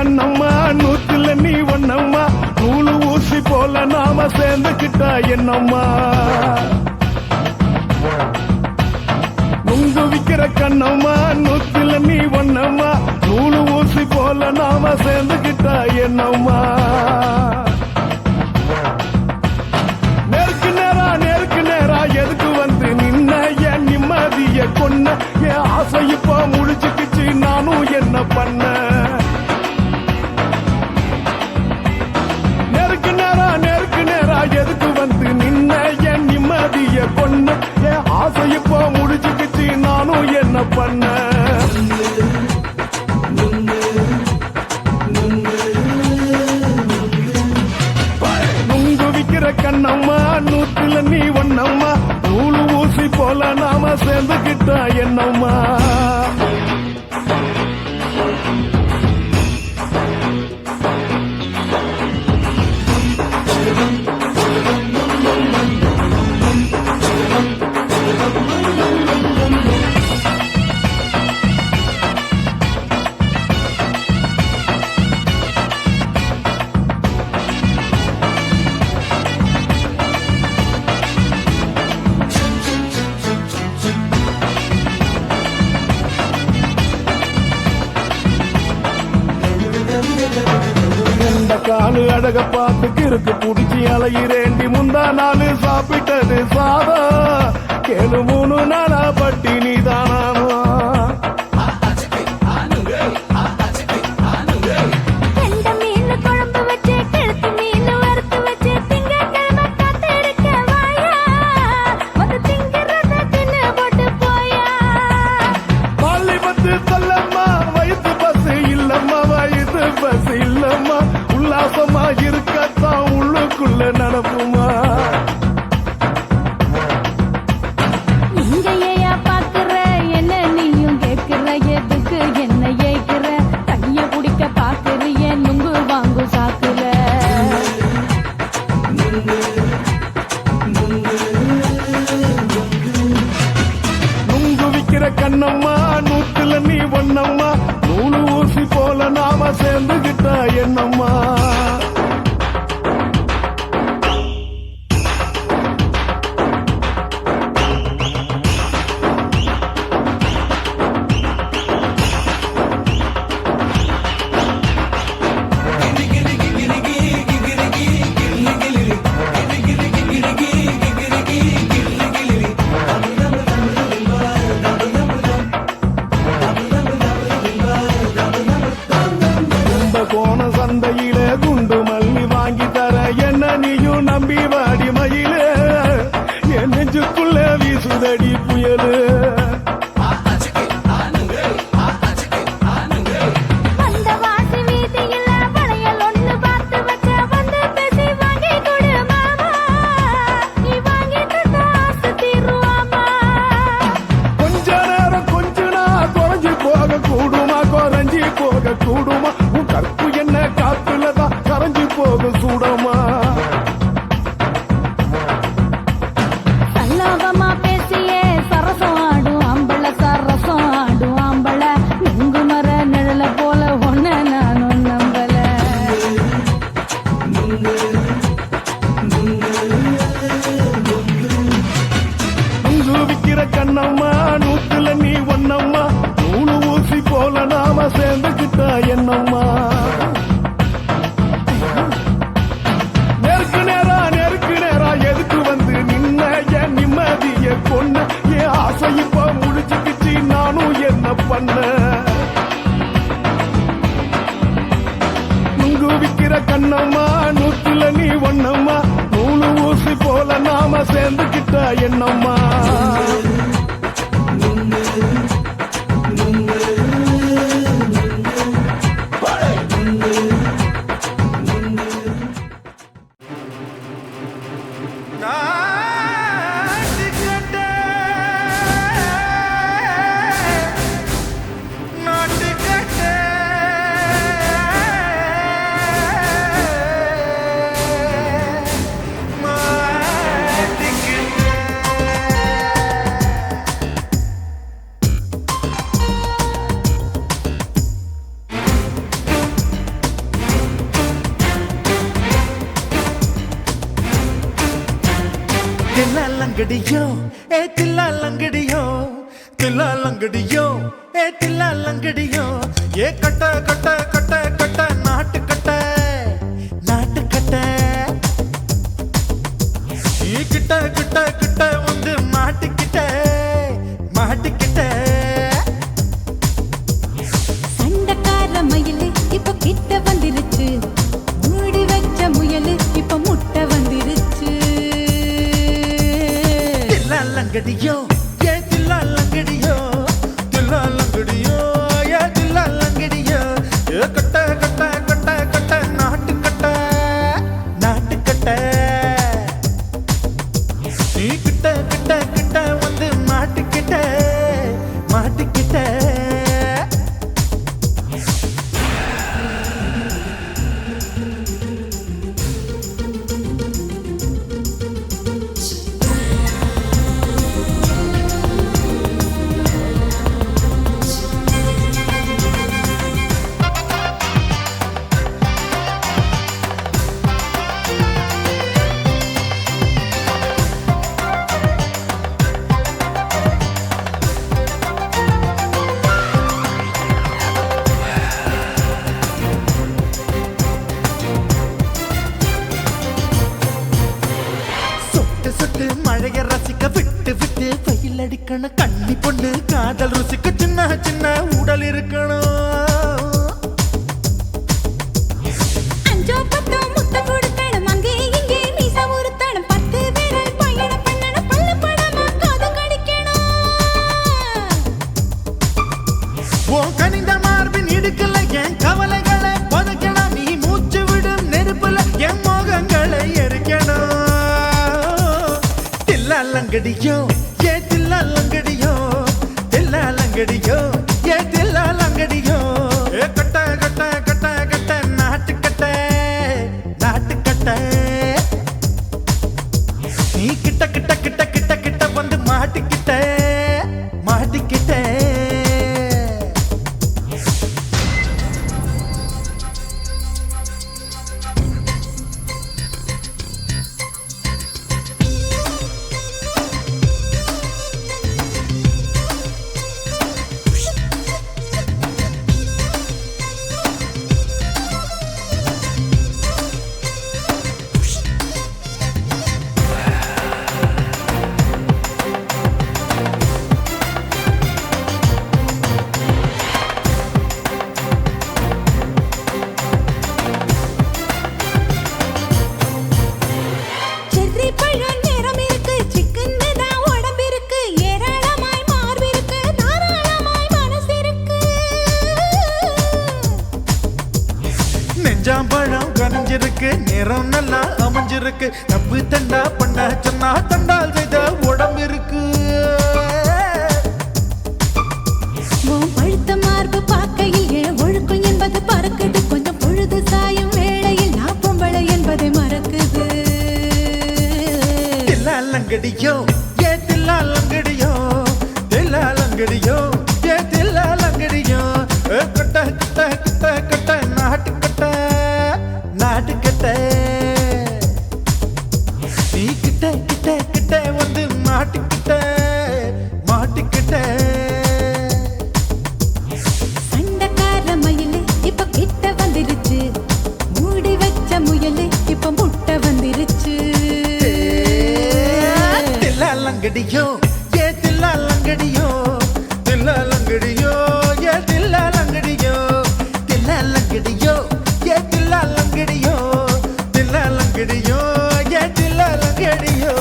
கண்ணம்மா நூத்துல நீ ஒன்னம்மா நூலு ஊசி போல நாம சேர்ந்துக்கிட்டா என்னம்மா நுங்கு விக்கிற கண்ணம்மா நூத்துல நீ ஒன்னம்மா நூலு ஊசி போல நாம சேர்ந்துக்கிட்டா என்னம்மா நேருக்கு நேரா எதுக்கு வந்து நின்ன என் நிம்மதிய கொன்ன என் ஆசை இப்போ முடிச்சுக்கிச்சு நானும் என்ன பண்ண நேருக்கு நேரா எதுக்கு வந்து நின்ன என் நிம்மதிய கொன்ன என் ஆசை இப்போ முடிச்சுக்கிச்சு நானும் என்ன பண்ண நுங்கு விக்கிற கண்ணம்மா நூத்துல நீ ஒன்னம்மா நூலு ஊசி போல நாம சேர்ந்துக்கிட்டா என்னம்மா காலு அழக பார்த்து கிறுக்கு புடிச்சி அலையிறேண்டி முந்தா நாலு சாப்பிட்டது சாதா கேளு 3 நாளா பட்டினி தானாமா உல்லாசமா இருக்கத்தான் உள்ளுக்குள்ள நடப்புமா இங்கேயா பாக்குற என்ன நீயும் கேட்கிற எதுக்கு என்ன ஏய்க்கிற கைய குடிக்க பாக்குறிய நுங்கு வாங்கு சாக்குற நுங்கு விக்கிற கண்ணம்மா நூத்துல நீ ஒன்னம்மா நூலு ஊசி போல நாம சேர்ந்துகிட்டா என்னம்மா கோண சந்தையில குண்டு மல்லி வாங்கி தர என்ன நீயும் நம்பி வாடி மயில என் நெஞ்சுக்குள்ள வீசுதடி புயலு கொஞ்ச நேரம் குறைஞ்சி போக கூடுமா குறைஞ்சி போக கூடுமா கற்பு என்ன காத்துலதான் கரைஞ்சு போக சூடமா சல்லாபமா பேசியே சரசம் ஆடும் ஆம்பள சரசம் ஆடும் ஆம்பள நுங்கு மர நிழல போல ஒன்ன நானும் நம்பல நுங்கு விக்கிற கண்ணம்மா நூத்துல நீ ஒன்னம்மா நூலு ஊசி போல நாம சேர்ந்துக்கிட்டா என்னம்மா நேருக்கு நேரா எதுக்கு வந்து நின்ன என் நிம்மதிய கொன்ன என் ஆசை இப்ப முடிச்சுக்கிச்சு நானும் என்ன பண்ண நுங்கு விக்கிற கண்ணம்மா நூத்துல நீ ஒன்னம்மா நூலு ஊசி போல நாம சேர்ந்துக்கிட்டா என்னம்மா லங்கடியோ ஏ தில்லா லங்கடியோ தில்லா லங்கடியோ ஏ தில்லா லங்கடியோ ஏ கட்ட கட்ட கட்ட கட்ட நாட்டு கட்ட நாட்டு கட்ட நீ கிட்ட கிட்ட கிட்ட வந்து மாட்டிக்கிட்ட மாட்டிக்கிட்ட சண்டக்கார மயிலு இப்ப கிட்ட வந்துருச்சு மூடி வச்ச முயலு இப்ப முட்டை வந்துருச்சு தில்லா லங்கடியோ ஏ தில்லா லங்கடியோ தில்லா லங்கடியோ ஏ தில்லா லங்கடியோ ஏ கட்ட கட்ட கட்ட கட்ட நாட்டு கட்ட நாட்டு கட்ட நீ கிட்ட கிட்ட கிட்ட வந்து மாட்டிக்கிட்ட மாட்டிக்கிட்ட சொட்டு சொட்டு மழைய ரசிக்க விட்டு விட்டு வெயில் அடிக்கணும் கண்ணி பொண்ணு காதல் ருசிக்க சின்ன சின்ன உடல் இருக்கணும் அஞ்சோ பத்தோ முட்டை கொடுக்கணும் அங்கே இங்கே மீச உருத்தணும் 10 விரல் பயணம் பண்ணணும் பல்ல படமா காது கடிக்கணும் உன் கனிந்த மார்பின் இடுக்கல என் கவலைகளை பதுக்கணும் நீ மூச்சு விடும் நெருப்புல என் மோகங்களை எரிக்கணும் தில்லா லங்கடியோ ஏ தில்லா லங்கடியோ தில்லா லங்கடியோ ஏ தில்லா லங்கடியோ ஏ கட்ட கட்ட கட்ட கட்ட நாட்டு கட்ட நாட்டு கட்ட நீ கிட்ட கிட்ட கிட்ட கிட்ட கிட்ட வந்து மாட்டிக்கிட்ட மாட்டிக்கிட்ட செர்ரி பழம் நிறம் இருக்கு சிக்கன்னு தான் உடம்பு இருக்கு ஏராளமாய் மார்பு இருக்கு தாராளமாய் மனசு இருக்கு நெஞ்சாம்பழம் கனிஞ்சிருக்கு நிறம் நல்லா அமைஞ்சிருக்கு தப்பு தண்டா பண்ண சொன்னா தண்டால் செய்த உடம்பு இருக்கு உன் பழுத்த மார்பு பார்க்கையில் என் ஒழுக்கம் என்பது பறக்குது கொஞ்சம் பொழுது சாயும் வேளையில் நான் பொம்பளை என்பதை மறக்குது தில்லா லங்கடியோ ஏ தில்லா லங்கடியோ தில்லா லங்கடியோ ஏ தில்லா லங்கடியோ ஏ கட்ட கட்ட கட்ட கட்ட நாட்டு கட்ட நாட்டு கட்ட நீ கிட்ட கிட்ட கிட்ட வந்து மாட்டிக்கிட்ட மாட்டிக்கிட்ட சண்டக்கார மயிலு இப்ப கிட்ட வந்துருச்சு மூடி வச்ச முயலு இப்ப முட்டை வந்துருச்சு தில்லா லங்கடியோ ஏ தில்லா லங்கடியோ தில்லா லங்கடியோ ஏ தில்லா லங்கடியோ தில்லா லங்கடியோ ஏ தில்லா லங்கடியோ தில்லா லங்கடியோ ஏ தில்லா லங்கடியோ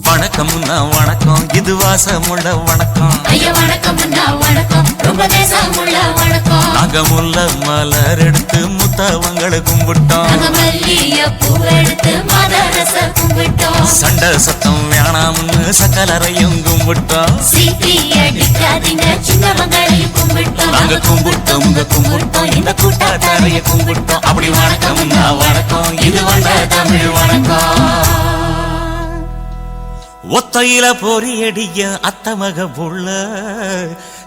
வணக்கம்னா வணக்கம் இது வாசமுள்ள வணக்கம் ஐயா வணக்கம் அண்ணா வணக்கம் ரொம்ப தேசமுள்ள வணக்கம் நாங்க முல்ல மலர் எடுத்து முத்தவங்களை கும்பிட்டோம் நாங்க மல்லிய பூ எடுத்து மதரச கும்பிட்டோம் சண்டை சத்தம் வேணாம்னு சக்கலரையும் கும்பிட்டோம் சீட்டி அடிக்காதீங்க சின்னவங்களையும் கும்பிட்டோம் நாங்க கும்பிட்டோம் உங்க கும்பிட்டோம் இந்த கூட்டாத்தாரைய கும்பிட்டோம் அப்படி வணக்கம்னா வணக்கம் இது வந்த தமிழ் வணக்கம் ஒத்தையில பொறியடிய அத்தமக புள்ள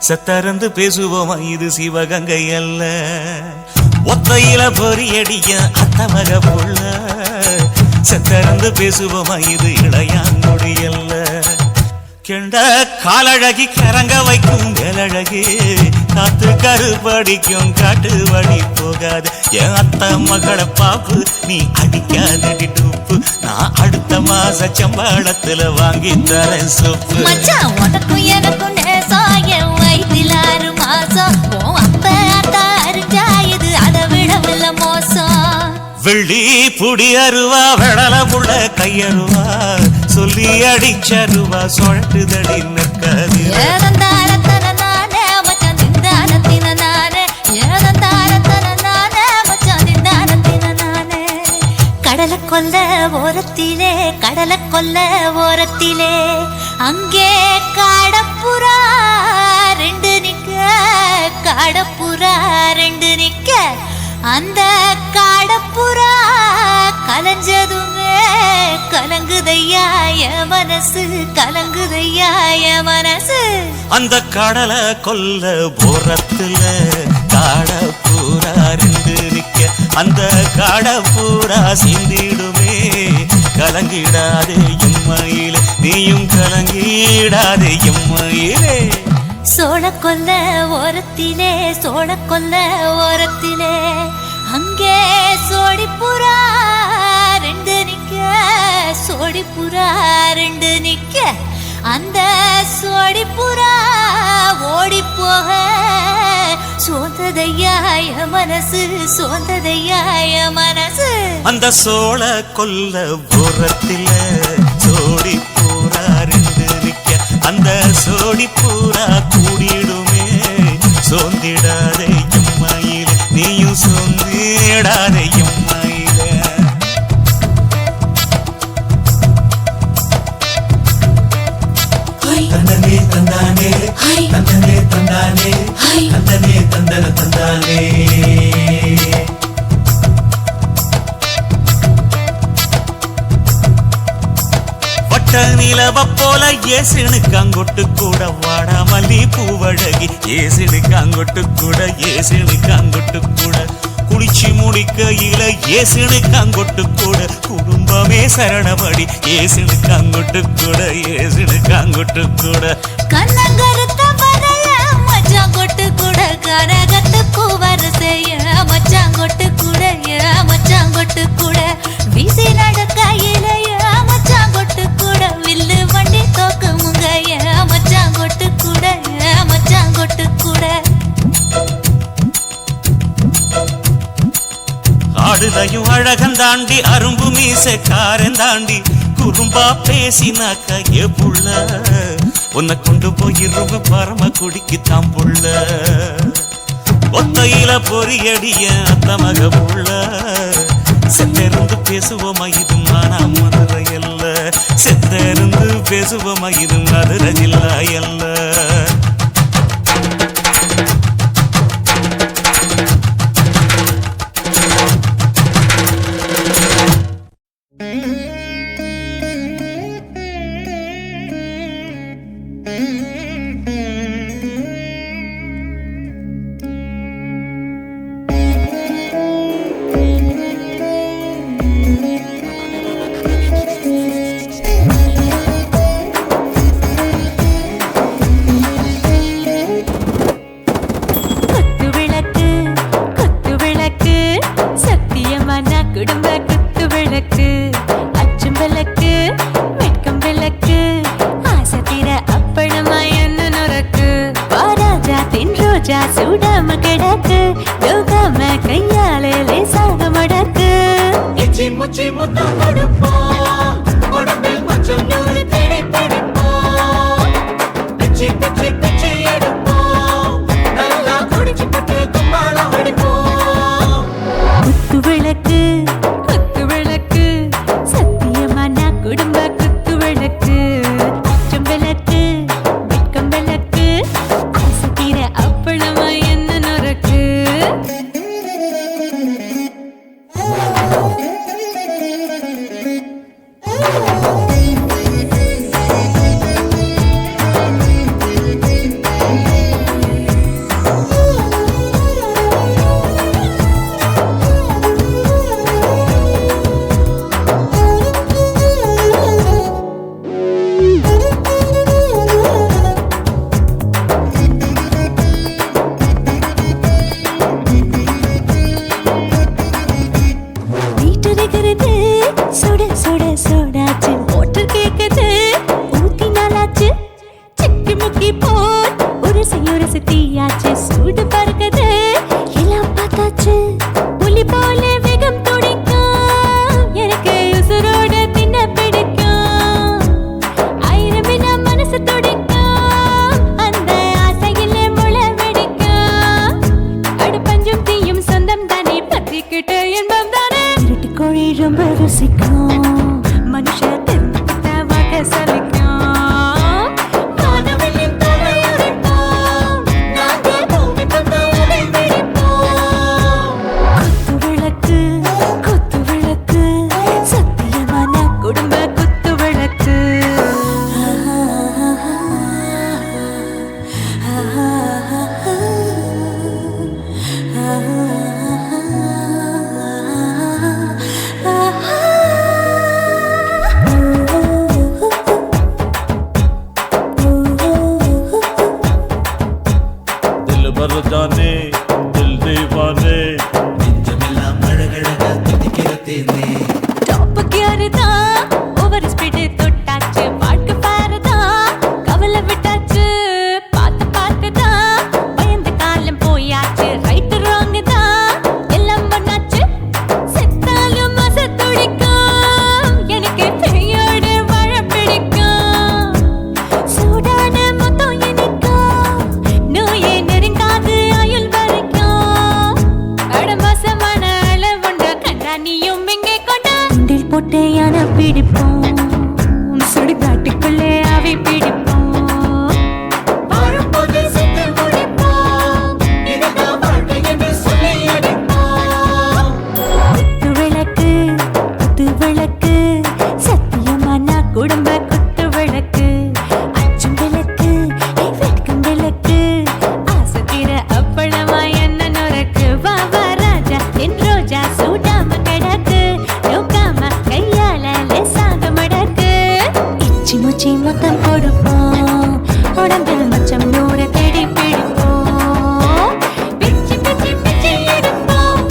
செத்தறந்து பேசுவோமா இது சிவகங்கை அல்ல ஒத்தையில பொறியடிய அத்தமக புள்ள செத்தறந்து பேசுவோமா இது இளையாங்குடியல்ல கெண்ட காலழகி கரங்க வைக்கும் வேலழகி காத்து கருப்படிக்கும் காட்டு வழி போகாது என் அத்த மகளை பாப்பு நீ அடிக்காதடி டூப்பு நான் அடுத்த மாச சம்பளத்துல வாங்கி தரேன் சொப்பு மச்சான் உனக்கும் எனக்கும் நேசம் என் வயிற்றில் 6 மாசம் உன் அப்ப அத்தா அறிஞ்சா இது அதை விடவில்ல மோசம் வெள்ளி புடி அருவா வெடல புள்ள கையருவா சொல்லி அடிச்சருவா சொழட்டுதடி நிற்காது ஏதந்தாரத்தன நானே மச்சான் திண்டாரத்தின நானே ஏதந்தாரத்தன நானே மச்சான் திண்டாரத்தின நானே கடலை கொல்ல ஓரத்திலே அங்கே காடப்புறா 2 நிக்க அந்த காடப்புறா கலஞ்சதுமே கலங்குதையா என் மனசு அந்த கடலை கொல்ல போரத்துல காடப்பூரா 2 நிக்க அந்த காடப்பூரா சிந்திடுமே கலங்கிடாதே எம்மையிலே நீயும் கலங்கிடாதே எம்மையிலே சோழக்கொல்ல ஓரத்திலே அங்கே சோடிப்புறா 2 நிக்க அந்த சோடிப்புறா ஓடி போக சோந்ததையா என் மனசு அந்த சோழ கொல்ல ஓரத்தில சோடி பூரா 2 நிக்க அந்த சோடி பூரா கூடிடுமே சோந்திடாதே எம்மையிலே நீயும் சோந்திடாதே எம்மையிலே தந்தனே தந்தானே தந்தனே தந்தானே தந்தனே தந்தன தந்தானே வட்ட நிலவ போல ஏசினுக்கு அங்கொட்டு கூட வாடாமல்லி பூவழகி ஏசினுக்கு அங்கொட்டு கூட குளிச்சு முடிக்கையில ஏசினுக்கு அங்கொட்டு கூட குடும்பமே சரணபடி ஏசினுக்கு அங்கொட்டு கூட கண்ணங்கருத்த வரைய மச்சாங்கொட்டு கூட கரகத்துக்கு வரிசைய மச்சாங்கொட்டு கூட வீசி நடக்கையில மச்சாங்கொட்டு கூட வில்லு வண்டி தோக்குமுங்க மச்சாங்கொட்டு கூட ஆடுதையும் அழகந்தாண்டி அரும்பு மீசக்காரன் தாண்டி குறும்பா பேசினாக்க ஏ புள்ள உன்னை கொண்டு போயிருவ பரம குடிக்கு தாம் புள்ள ஒத்தையில பொறியடிய அத்தமக புள்ள செத்திருந்து பேசுவோமா இது மானா மதுரை அல்ல செத்திருந்து பேசுவோமா இது மதுரை ஜில்லா அல்ல சுடாம கிடக்கு யோகாம கையாலே லேசாக மடக்கு இச்சி முச்சி முத்தம் கொடுப்போம் உடம்பில் கொஞ்சம் நூறு தேடி பிடிப்போம் பிச்சி பிச்சி பிச்சி எடுப்போம் நல்லா குடிச்சு பட்டு கும்பாலம் அடிப்போம் குத்து விளக்கு சத்தியமா நான் குடும்ப குத்து விளக்கு அச்சம் விளக்கு வெட்கம் விளக்கு ஆசைக்கிற அப்பளமா என்ன நொறுக்கு பிடிக்கும் மனுஷ தெரிஞ்சுக்கிட்ட வகை சலிக்கும் வானவெளியின் தலையுரைப்போம் நாங்க பூமி தந்த உதை வெடிப்போம் குத்து விளக்கு சத்தியமான குடும்ப குத்து விளக்கு दिल भर जाने दिल दीवाने நெஞ்சமெல்லாம் அழகழகா துடிக்கிறதேனே டாப் கியர் தான் ஓவர் ஸ்பீடு தொட்டாச்சு வாழ்க்கை பாரு தான் கவலை விட்டாச்சு பார்த்து தான் பயந்த காலம் போயாச்சு ரைட் ராங் தான் எல்லாம் பண்ணாச்சு செத்தாலும் மச துடிக்கும் எனக்கு பெரியோட வாழ பிடிக்கும் சூடான மொத்தம் எனக்கும் நோயே நெருங்காது ஆயுள் வரைக்கும் அடமோசமான அளவுண்ட கண்டா நீயும் இங்கே கொண்டா உண்டில் போட்டு யானை பிடிப்போம் சுடுகாட்டுக்குள்ளே அவை பிடிப்போம் வாழும்போது செத்து முடிப்போம் இதுதான் வாழ்க்கை என்று சொல்லி அடிப்போம் குத்து விளக்கு சத்தியமான குடும்ப குத்து விளக்கு அச்சும் விளக்கு வெட்கும் விளக்கு ஆசத்திர அப்பளமா என்ன நுறக்கு வா ராஜா என் ரோஜா சூடாம கிடக்கு நோக்காம கையால லேசாக மடக்கு இச்சி முச்சி மொத்தம் கொடுப்போம் உடம்பில் மச்சம் நூறு தேடி பிடிப்போம் பிச்சி பிச்சி பிச்சி எடுப்போம்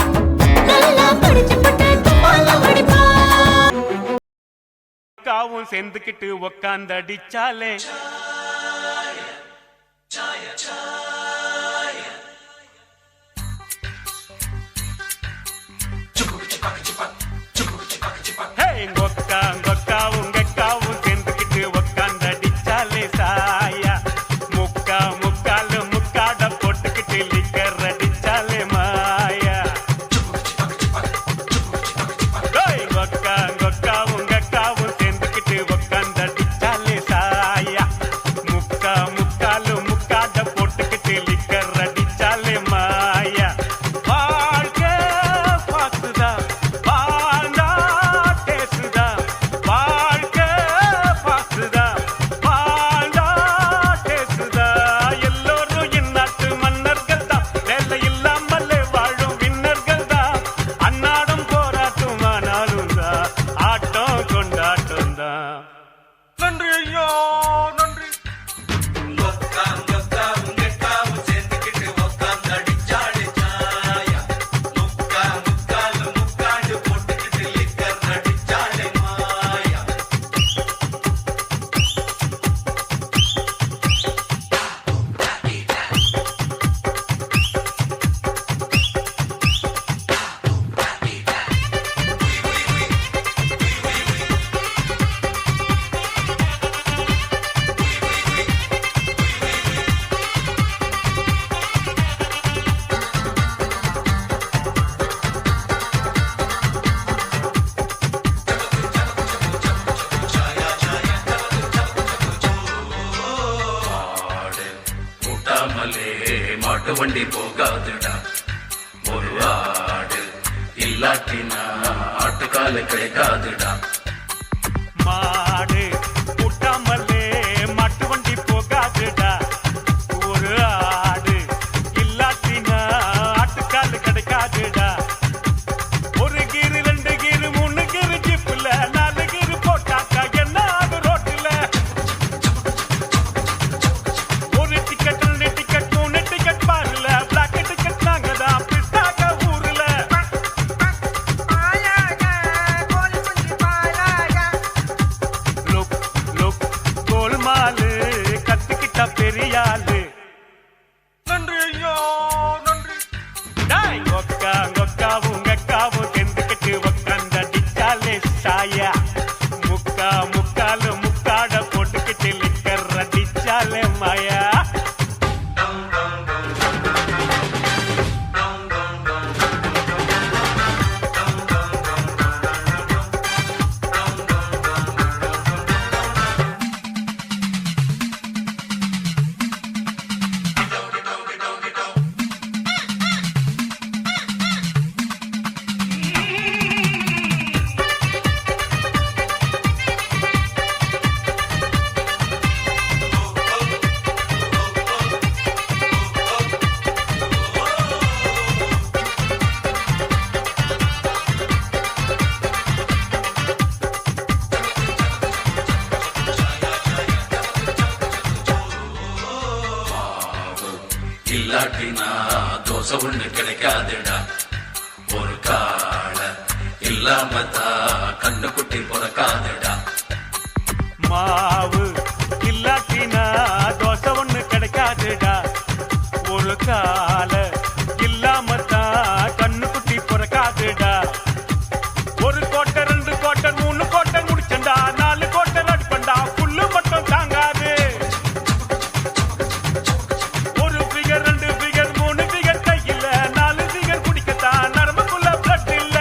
நல்லா படிச்சு போட்டு துப்பால படிப்போம் காவும் சேர்ந்துக்கிட்டு உக்காந்தடிச்சாலே கொக்காவும் சேர்ந்துக்கிட்டு உக்காந்தடிச்சாலே சாயா முக்காலு முக்காட போட்டுக்கிட்டு லிக்கர் அடிச்சாலே மாயா கொக்காவும் சேர்ந்துக்கிட்டு உக்காந்தடிச்சாலே சாயா முக்காலு முக்காட போட்டுக்கிட்டு லிக்கர் அடிச்சாலே மாயா வாழ்க்கை பாசுதா வாழ்ந்தா பேசுதா வாழ்க்கை பாசுதா வாழ்ந்தா பேசுதா எல்லோரும் இந்நாட்டு மன்னர்கள் தான் வேலை இல்லாமலே வாழும் விண்ணர்கள் தான் அன்னாடும் போராட்டும் ஆனாலும் தான் ஆட்டம் கொண்டாட்டம் தான் நன்றி ஐயா நன்றி மாட்டு வண்டி போகாதுடா ஒரு ஆடு இல்லாட்டினா ஆட்டுக்கால கிடைக்காதுடா மாடு கூட்டாமலே மாட்டு வண்டி போகாதுடா ஒரு ஆடு இல்லாட்டினா ஆட்டுக்கால் கிடைக்காதுடா ஒரு கீரு 2 கீரு 3 கீரு ஜிப்புல 4 கீரு போட்டாக்கா என்ன ஆகும் ரோட்டுல ஒரு டிக்கெட் 2 டிக்கெட் 3 டிக்கெட் பாருல பிளாக் டிக்கெட் நாங்கதான் பிட்டாக்க ஊர்ல கோல்மாலு கத்துக்கிட்ட பெரியாளு நன்றி ஐயா நன்றி கொக்காவும் சேர்ந்துக்கிட்டு உக்காந்தடிச்சாலே சாயா முக்காலு முக்காட போட்டுக்கிட்டு லிக்கர் அடிச்சாலே மாயா இல்லாட்டினா தோசை ஒண்ணு கிடைக்காதுடா. ஒரு கால இல்லாம தான் கண்ணுக்குட்டி பிறக்காதுடா. மாவு இல்லாட்டினா தோசை ஒண்ணு கிடைக்காதுடா. ஒரு கால இல்லாம தான் கண்ணுக்குட்டி பிறக்காதுடா. ஒரு கோட்டர் 2 கோட்டர் 3 கோட்டர் முடிச்சண்டா, 4 கோட்டர் அடிப்பண்டா, புல்லு மட்டும் தாங்காது. ஒரு ஃபிகர் 2 ஃபிகர் 3 ஃபிகர் கையில 4 ஃபிகர் குடிக்கத்தான் நரம்புக்குள்ள பிளட் இல்ல.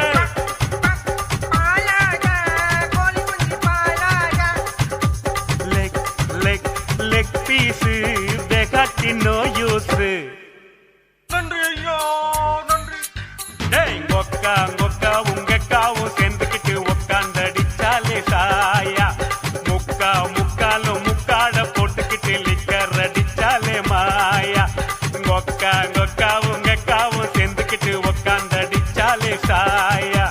லெக் லெக் லெக் பீஸ் வேகாட்டி நோ யூஸ். நன்றி ஐயோ நன்றி. டேய் கொக்கா கொக்கா உங்கக்காவும் சேர்ந்துக்கிட்டு உக்காந்தடிச்சாலே சாயா. முக்கா முக்காலும் முக்காட போட்டுக்கிட்டு லிக்கர் அடிச்சாலே மாயா. கொக்கா கொக்கா உங்கக்காவும் சேர்ந்துக்கிட்டு உக்காந்தடிச்சாலே சாயா.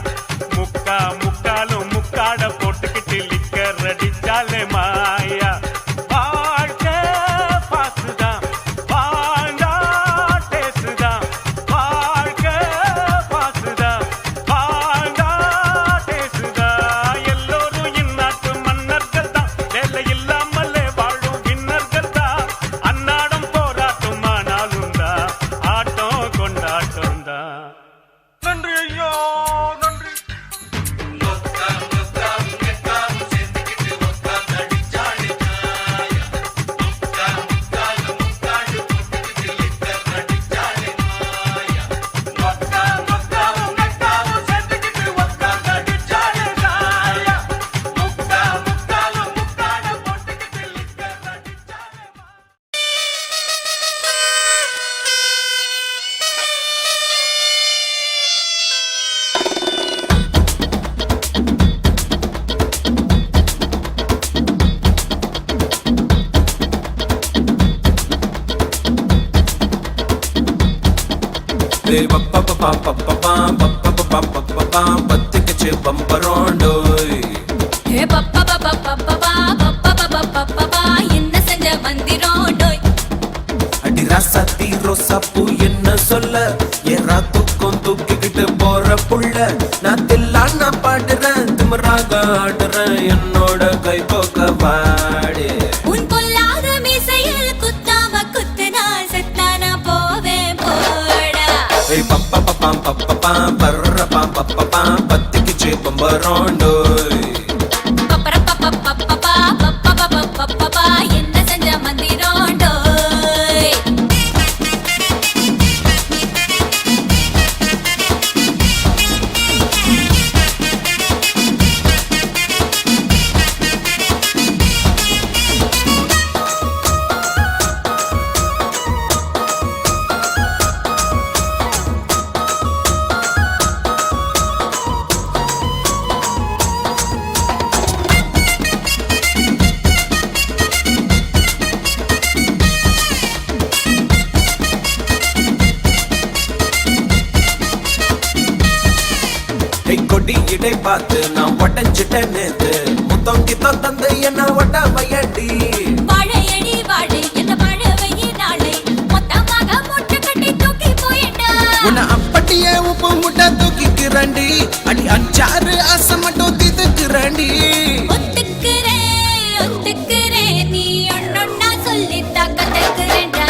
முக்கா முக்காலும் முக்காட போட்டுக்கிட்டு லிக்கர் அடிச்சாலே மாயா. வாழ்க்கை பாசுதான், வாழ்ந்தா டேசுதான். வாழ்க்கை பாசுதான், வாழ்ந்தா டேசுதான். எல்லோரும் இந்நாட்டு மன்னர்கள் தான், வேலை இல்லாமலே வாழும் விண்ணர்கள் தான். அன்னாடம் போராட்டம் ஆனாலும் தான், ஆட்டம் கொண்டாட்டம் தான். நன்றி ஐயோ நன்றி. பத்துக்குச்சு பம்பரோண்டோய். ஏ பப்பா பப்பா பப்பா பப்பா பப்பா பப்பா என்ன செஞ்ச மந்திரோண்டோய். அடி ராசாத்தி ரோசா பூ என்ன சொல்ல, ஏறா தூக்கம் தூக்கிக்கிட்டு போற புள்ள. நான் தில்லான பாடுறேன், திமிராக ஆடுறேன், என்னோட கை போக்க வாடு. உன் பொல்லாத மீசையில் குத்தாம குத்துனா செத்தானா போவேன் போடா. ஏய் பப்பா பப்பா பப்பா பர்ற பாப்பா பப்பா பத்துக்குச்சு பம்பரோண்டோய். பப்பர பப்பா பப்பா பப்பா பப்பா என்ன செஞ்ச மந்திரோண்டோய். கொடி இடை பார்த்து நான் உடஞ்சிட்டேன் நேத்து. முத்தம் கித்தம் தந்து என்ன ஒட்ட வையடி. வாழையடி வாழை என்ன வாழவையே நாளை மொத்தமாக முட்டை கட்டி தூக்கி போயிட்டா. உன்னை அப்படியே உப்பு முட்டை தூக்கிக்கிறண்டி. அடி 5-6 ஆசை மட்டும் தீதுக்கிறண்டி. ஒத்துக்கிறேன் ஒத்துக்கிறேன் நீ ஒன்னொன்னா சொல்லி தாக்கத்துக்கிறேன்டா.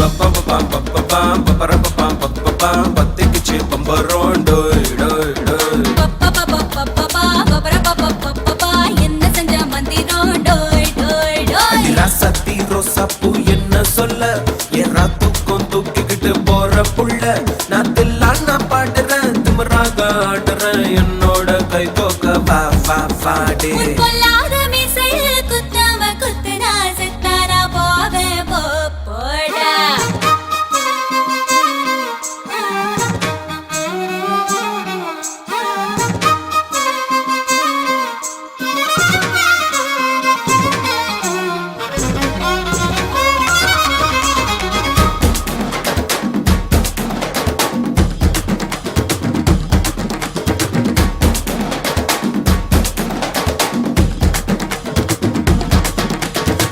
பப்பா பப்பா பப்பா பப்பர பப்பா பப்பா பத்துக்குச்சு பம்பரோண்டோய் டோய் டோய். பப்பா பப்பா பப்பர பப்பா என்ன செஞ்ச மந்திரோண்டோய் டோய் டோய். அடி ராசாத்தி ரோசா பூ என்ன சொல்ல, ஏறா தூக்கம் தூக்கிக்கிட்டு போற புள்ள. நான் தில்லான பாடுறேன், திமிராக ஆடுறேன், என்னோட கை போக்க வா வா வாடு. உன் பொல்லாத மீசையில் குத்தாம குத்துனா செத்தானா போவேன் போடா.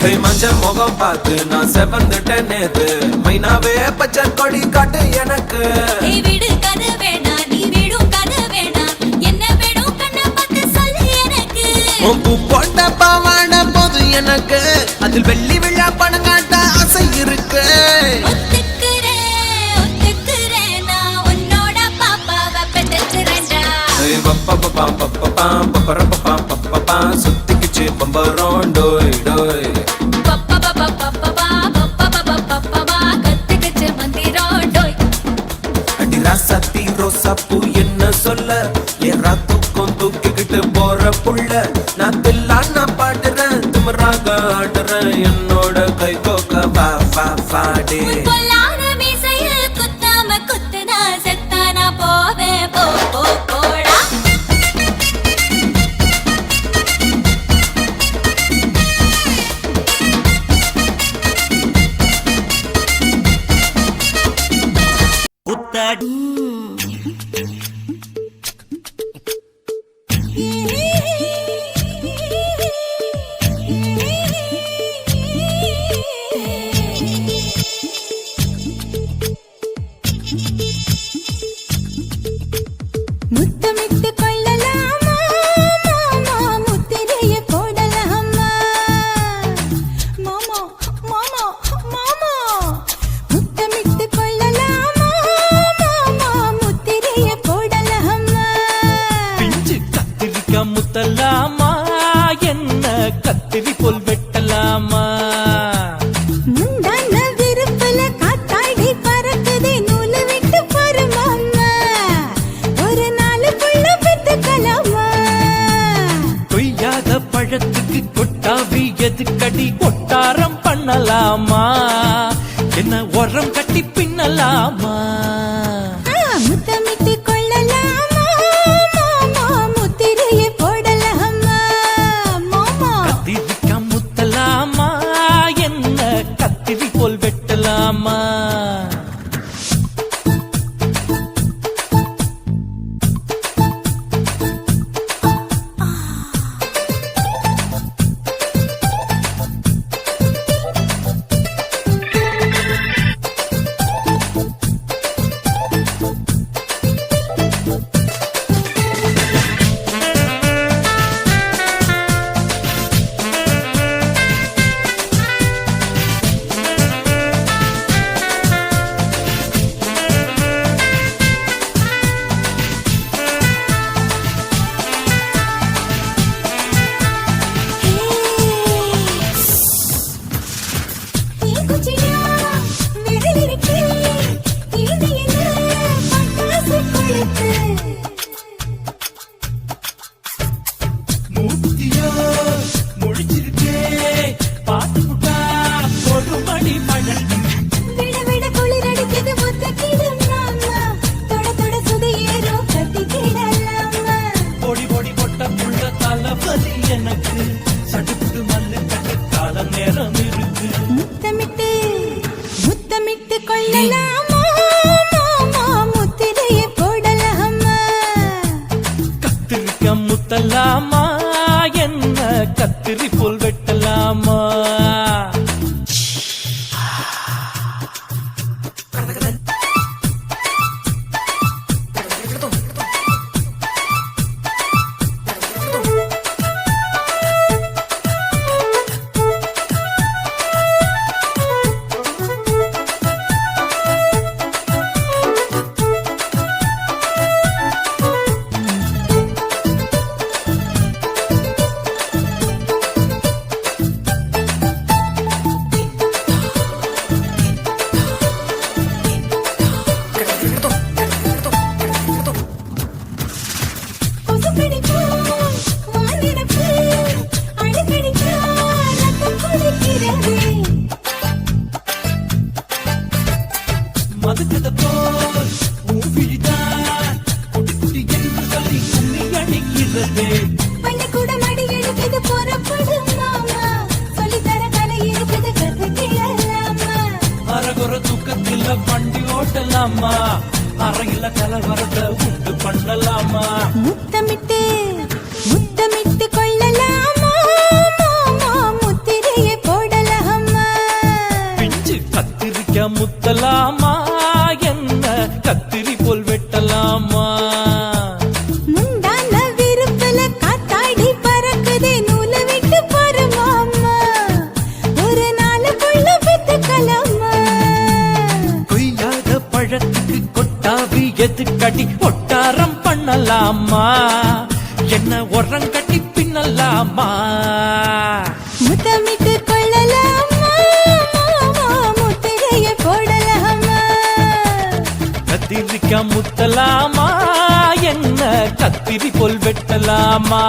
மஞ்ச முகம் பார்த்து நான் செவந்துட்டேன் நேத்து மைனாவே பச்சை கொடி காட்டு எனக்கு நீ விடு கதை வேணா நீ விடும் கதை வேணா என்ன வேணும் கண்ணை பார்த்து சொல்லு எனக்கு பூ போட்ட பாவாட போது எனக்கு அதில் வெள்ளி விழா பணம் காட்ட ஆசை இருக்கு ஒத்துக்கிறேன் நான் உன்னோட பாப்பாவை பெற்றுறேன்டா சுத்திக்கிச்சு பம்பரம் டோய் டோய் கத்துக்கிச்சு மந்திரம் டோய் அடி ராசாத்தி ரோசா பூ என்ன சொல்ல ஏறா தூக்கம் தூக்கிக்கிட்டு போற புள்ள நான் தில்லான பாடுறேன் திமராக ஆடுறேன் என்னோட கை கோக்க வா வா வாடே பொல்லாத மீசையில் குத்தாம குத்துனா செத்தானா போவேன் போ போ போடா புத்தாடி முத்தமிட்டு கொள்ளலாமா மாமா முத்திரையை போடலாமா மாமா மாமா மாமா முத்தமிட்டு கொள்ளலாமா மாமா முத்திரையை போடலாமா பிஞ்சு கத்திரிக்கா முத்தலாமா என்ன கத்திரி போல் வெட்டலாமா முந்தான விருப்பல காத்தாடி பறக்குதே நூலு விட்டு பாரு மாமா ஒரு நாளுக்குள்ள பெத்துக்கலாமா கொய்யாத பழத்துக்கு கொட்டாவி எதுக்கடி கொட்டாரம் பண்ணலாமா என்ன உரம் கட்டி பின்னலாமா முத்தமிட்டு கொள்ளலாமா மாமா முத்திரையை போடலாமா மாமா கத்திரிக்கா முத்தலாமா என்ன கத்திரி போல் வெட்டலாமா மூத்தியோ முடிச்சிருக்கே பாத்துட்டா ஒரு மணி மழை விட விட குளிர் அடிக்குது முத்தக்கிடும் மாமா தொட தொட சுதையேறும் கட்டிக்கிடலாமா பொடி பொடி பொட்ட புள்ள தலைவலி எனக்கு சடுப்பு மல்லு கட்ட கால நேரம் இருக்கு முத்தமிட்டு முத்தமிட்டு கொள்ளலாமா மாமா முத்திரையை போடலாமா கத்திரிக்கா முத்தலாமா என்ன கத்திரி போல் வெட்டலாமா மதுக்கத போல் ஊவிழிதான் குட்டி குட்டி என்று சொல்லி கும்மி அடிக்கிறது பள்ளிக்கூடம் அடி எடுக்குது புறப்படும் மாமா சொல்லித்தர கலை இருக்குது கத்துக்கிடலாமா அரகுற தூக்கத்தில் வண்டி ஓட்டலாமா அறையில கலவரத்தை உண்டு பண்ணலாமா முத்தமிட்டு முத்தமிட்டு கொள்ளலாமா மாமா முத்திரையை போட முத்தலாமா என்ன கத்திரி போல் வெட்டலாமா முந்தான விருப்பல காத்தாடி பறக்குதே நூல விட்டு போறமாமா ஒரு நாளுக்குள்ள வித்துக்கலாமா கொய்யாத பழத்துக்கு கொட்டாவி எதுக்கடி ஒட்டாரம் பண்ணலாமா என்ன உரங்கட்டி பின்னலாமா முத்தமிட்டு கொள்ளலாமா மாமா முத்திரைய போடலாமா கத்திரிக்கா முத்தலாமா என்ன கத்திரி போல் வெட்டலாமா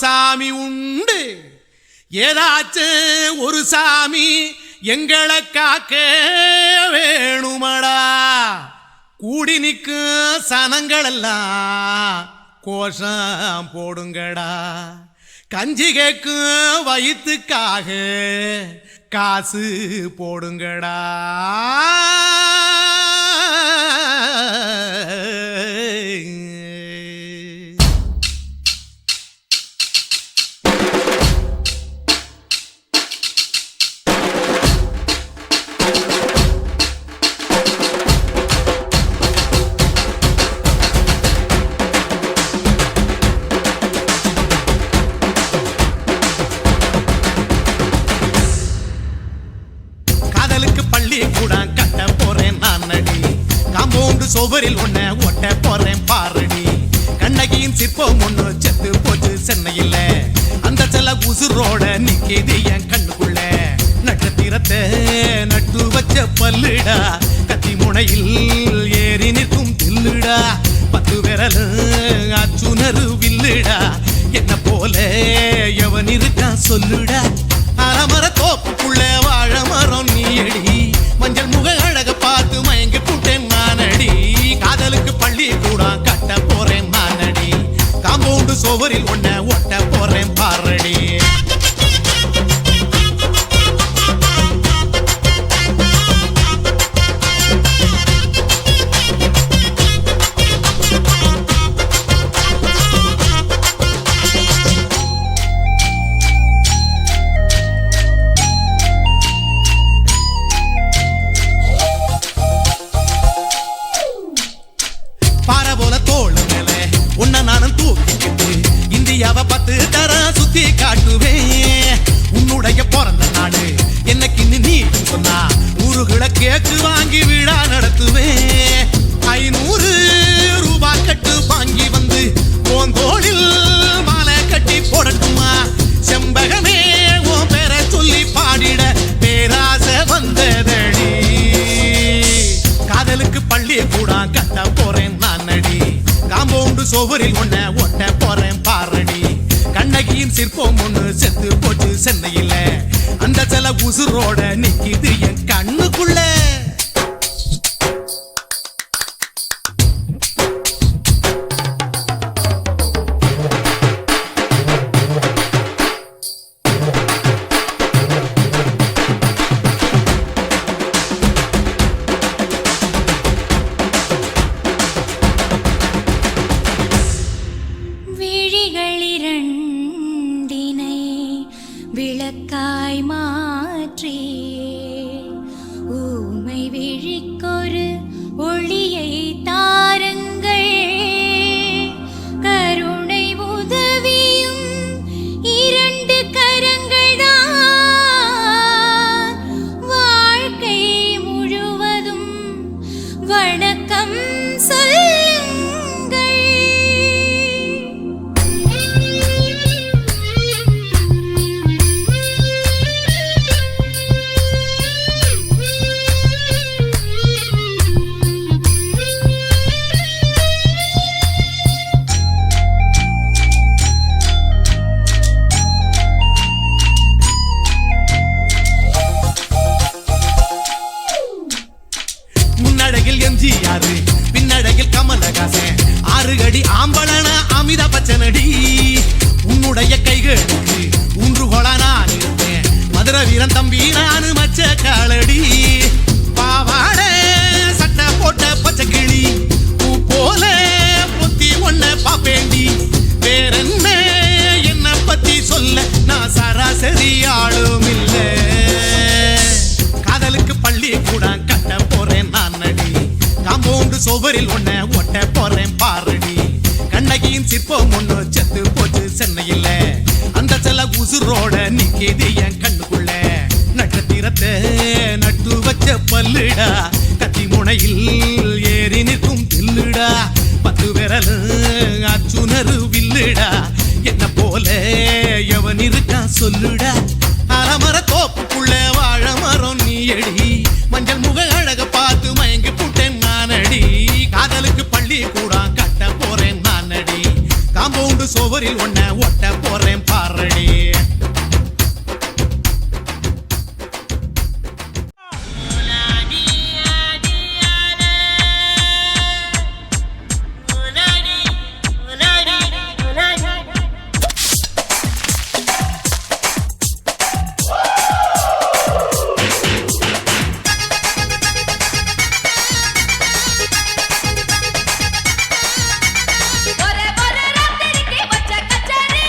சாமி உண்டு ஏதாச்சும் ஒரு சாமி எங்களை காக்க வேணுமடா கூடி நிற்கும் சனங்களெல்லாம் கோஷம் போடுங்கடா கஞ்சி கேக்கும் வயிற்றுக்காக காசு போடுங்கடா சோவரில் ஒன்ன ஒட்ட போறேன் பாரடி கண்ணகியின் சிற்பம் ஒண்ணு செத்து போச்சு சென்னையில் அந்த செல்ல உசுரோட நிக்கிது என் கண்ணுக்குள்ள நட்சத்திரத்தை நட்டு வச்ச பல்லுடா கத்தி முனையில் ஏறி நிற்கும் தில்லுடா 10 விரல் அச்சுணரு வில்லுடா என்ன போல எவன் இருக்கா சொல்லுடா அலமர தோப்புக்குள்ள வாழ மரம் நீயடி மஞ்சள் முக அழக பார்த்து மயங்கி கூட்டேன் நானடி காதலுக்கு பள்ளி கூட கட்ட போறேன் நானடி காம்பவுண்டு சோவரில் ஒன்ன ஒட்ட போறேன் பாரடி இந்தியாவை 10 தர சுத்தி காட்டுவேன் உன்னுடைய பிறந்த நாடு என்னைக்கு நீ சொன்னா ஊருகளை கேக்கு வாங்கி விழா நடத்துவேன் 500 ரூபாய் கட்டு வாங்கி வந்து உன் தோளில் மாலை கட்டி போடட்டுமா செம்பகமே உன் பேரை சொல்லி பாடிட பேராசை வந்ததடி காதலுக்கு பள்ளி கூட கட்ட போறேன் நானடி காம்பவுண்டு சோவரில் ஒன்ன ஒட்ட போறேன் பாரடி கண்ணகியின் சிற்பம் ஒண்ணு செத்து போச்சு சென்னையில் அந்த சில உசுரோட நிக்கிது என் கண்ணுக்குள்ள விளக்காய் மாற்றி ஊமை விழிக்கொரு ஒளியை தாருங்கள் கருணை உதவியும் 2 கரங்கள்தான் வாழ்க்கை முழுவதும் வணக்கம் சொல்லுங்கள் முன்னழகில் எம்ஜிஆர் பின்னழகில் கமலஹாசன் 6 அடி ஆம்பளன அமிதாப் பச்சனடி உன்னுடைய கைகளுக்கு ஊன்றுகோலா நான் இருப்பேன் மதுரை வீரன் தம்பி நானு மச்ச காலடி பாவாட சட்டை போட்ட பச்சை கிளி பூ போல பொத்தி ஒன்ன பாப்பேண்டி வேறென்ன என்ன பத்தி சொல்ல நான் சராசரி ஆளும் இல்லை காதலுக்கு பள்ளி கூட கட்ட போறேன் நானடி காம்பவுண்டு சோவரில் ஒன்ன ஒட்ட போறேன் பாரடி கண்ணகியின் சிற்பம் ஒண்ணு செத்து போச்சு சென்னையில் அந்த சில உசுரோட நிக்கிது என் கண்ணுக்குள்ள நட்சத்திரத்தை நட்டு வச்ச பல்லுடா கத்தி முனையில் ஏறி நிற்கும் தில்லுடா 10 விரல் அச்சுணரு வில்லுடா என்ன போல எவன் இருக்கா சொல்லுடா அலமர தோப்புக்குள்ள வாழ மரம் நீயடி மஞ்சள் முக அழக பார்த்து மயங்கி கூட்டேன் நானடி காதலுக்கு பள்ளி கூட கட்ட போறேன் நானடி காம்பவுண்டு சோவ சுவரில் ஒன்ன ஒட்ட போறேன் பாரடி ஒரே ஒரே ராத்திரிக்கு வச்ச கச்சேரி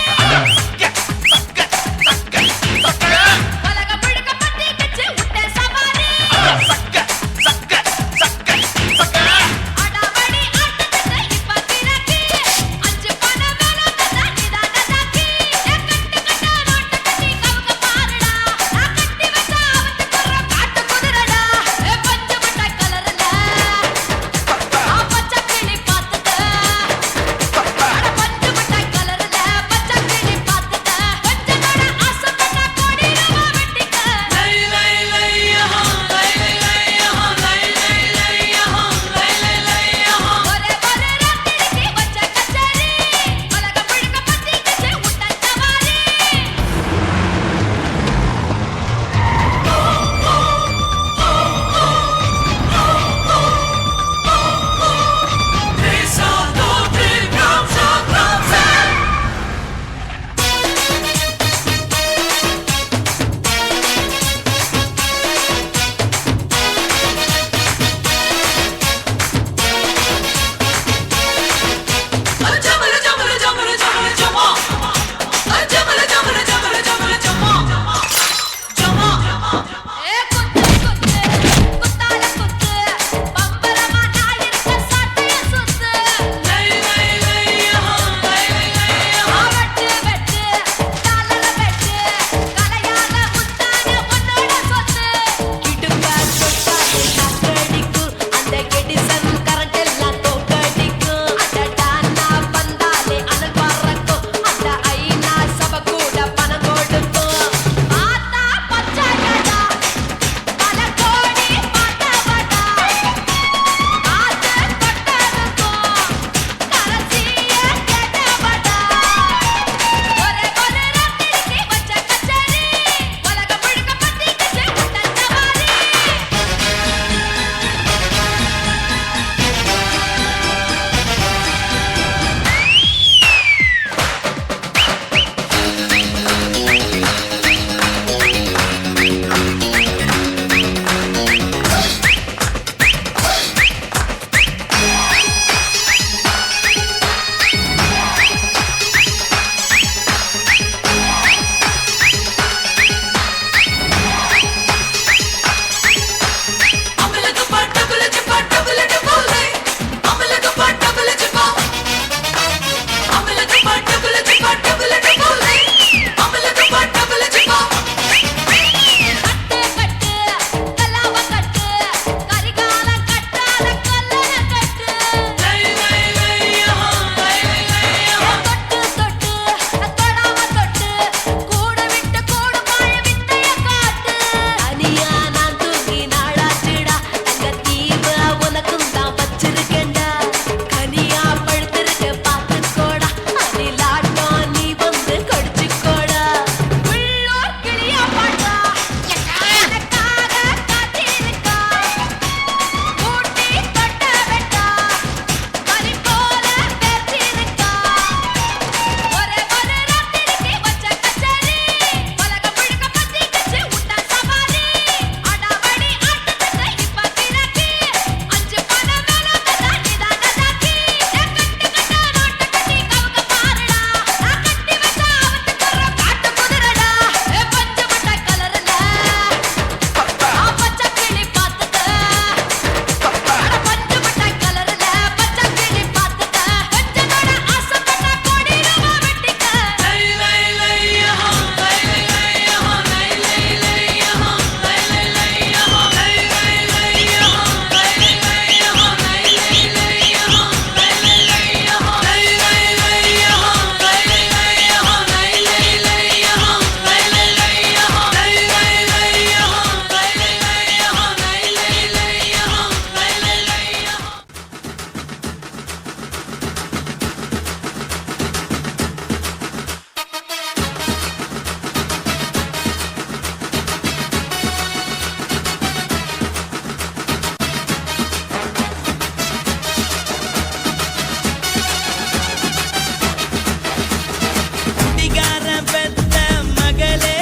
பெத்த மகளே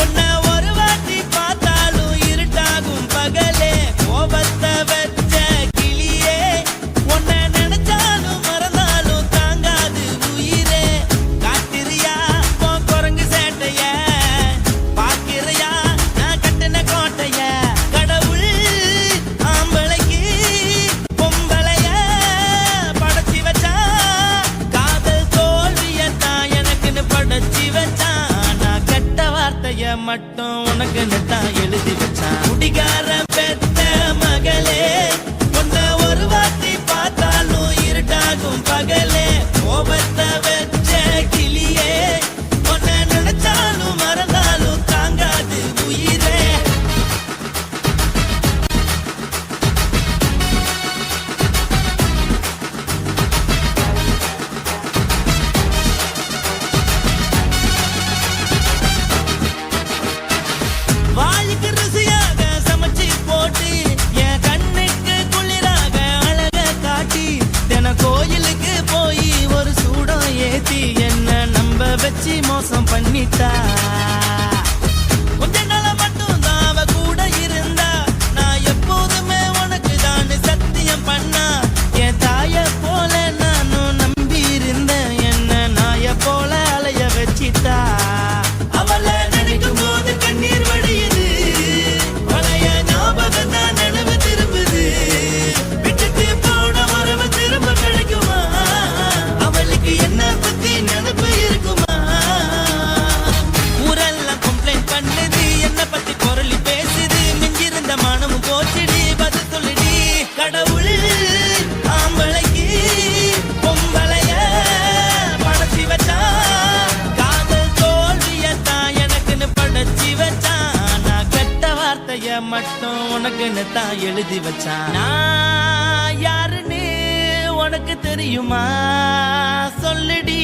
உன்னை ஒரு வாட்டி பார்த்தாலும் இருட்டாகும் பகலே கோபத்தை வச்ச கிளியே உன்னை நினைச்சாலும் மறந்தாலும் தாங்காது உயிரே காத்திரியா உன் குரங்கு சேட்டைய பாக்கிறையா நான் கட்டின கோட்டைய கடவுள் ஆம்பளைக்கு பொம்பளைய படைச்சி வச்சா காதல் தோல்வியத்தான் எனக்குன்னு படைச்சி வச்சான் நான் கெட்ட வார்த்தைய மட்டும் உனக்குன்னு தான் எழுதி வச்சான் குடிகார பெத்த மகளே உன்னை ஒரு வாட்டி பார்த்தாலும் இருட்டாகும் பகலே கோபத்தை வச்ச கிளியே உன்னை நினைச்சாலும் மறந்தாலும் தாங்காது உயிரே வாய்க்கு ருசியாக சமைச்சு போட்டு என் கண்ணுக்கு குளிராக அழக காட்டி தின கோயிலுக்கு போய் ஒரு சூடம் ஏத்தி என்ன நம்ப வச்சு மோசம் பண்ணிட்டா கொஞ்ச நாள மட்டும் தான் அவ கூட இருந்தா நான் எப்போதுமே உனக்கு தான் சத்தியம் பண்ணா என் தாய போல நானும் நம்பி இருந்தேன் என்ன நாய போல அலைய வச்சிட்டா அவளை நினைக்கும் போது கண்ணீர் வடியுது பழைய ஞாபகம் தான் நினைவு திரும்புது விட்டுட்டு போன உறவு திரும்ப கிடைக்குமா அவளுக்கு என்ன பத்தி நினைப்பு இருக்குமா ஊரெல்லாம் கம்ப்ளைண்ட் பண்ணுது என்ன பத்தி பொருளி பேசுது மிஞ்சிருந்த மானமும் போச்சுடி பதில் சொல்லுடி கடவுள் ஆம்பளைக்கு பொம்பளைய படைச்சி வச்சா காதல் தோல்வியத்தான் எனக்குன்னு படைச்சி வச்சான் நான் கெட்ட வார்த்தைய மட்டும் உனக்குன்னு தான் எழுதி வச்சான் நான் யாருன்னு உனக்கு தெரியுமா சொல்லுடி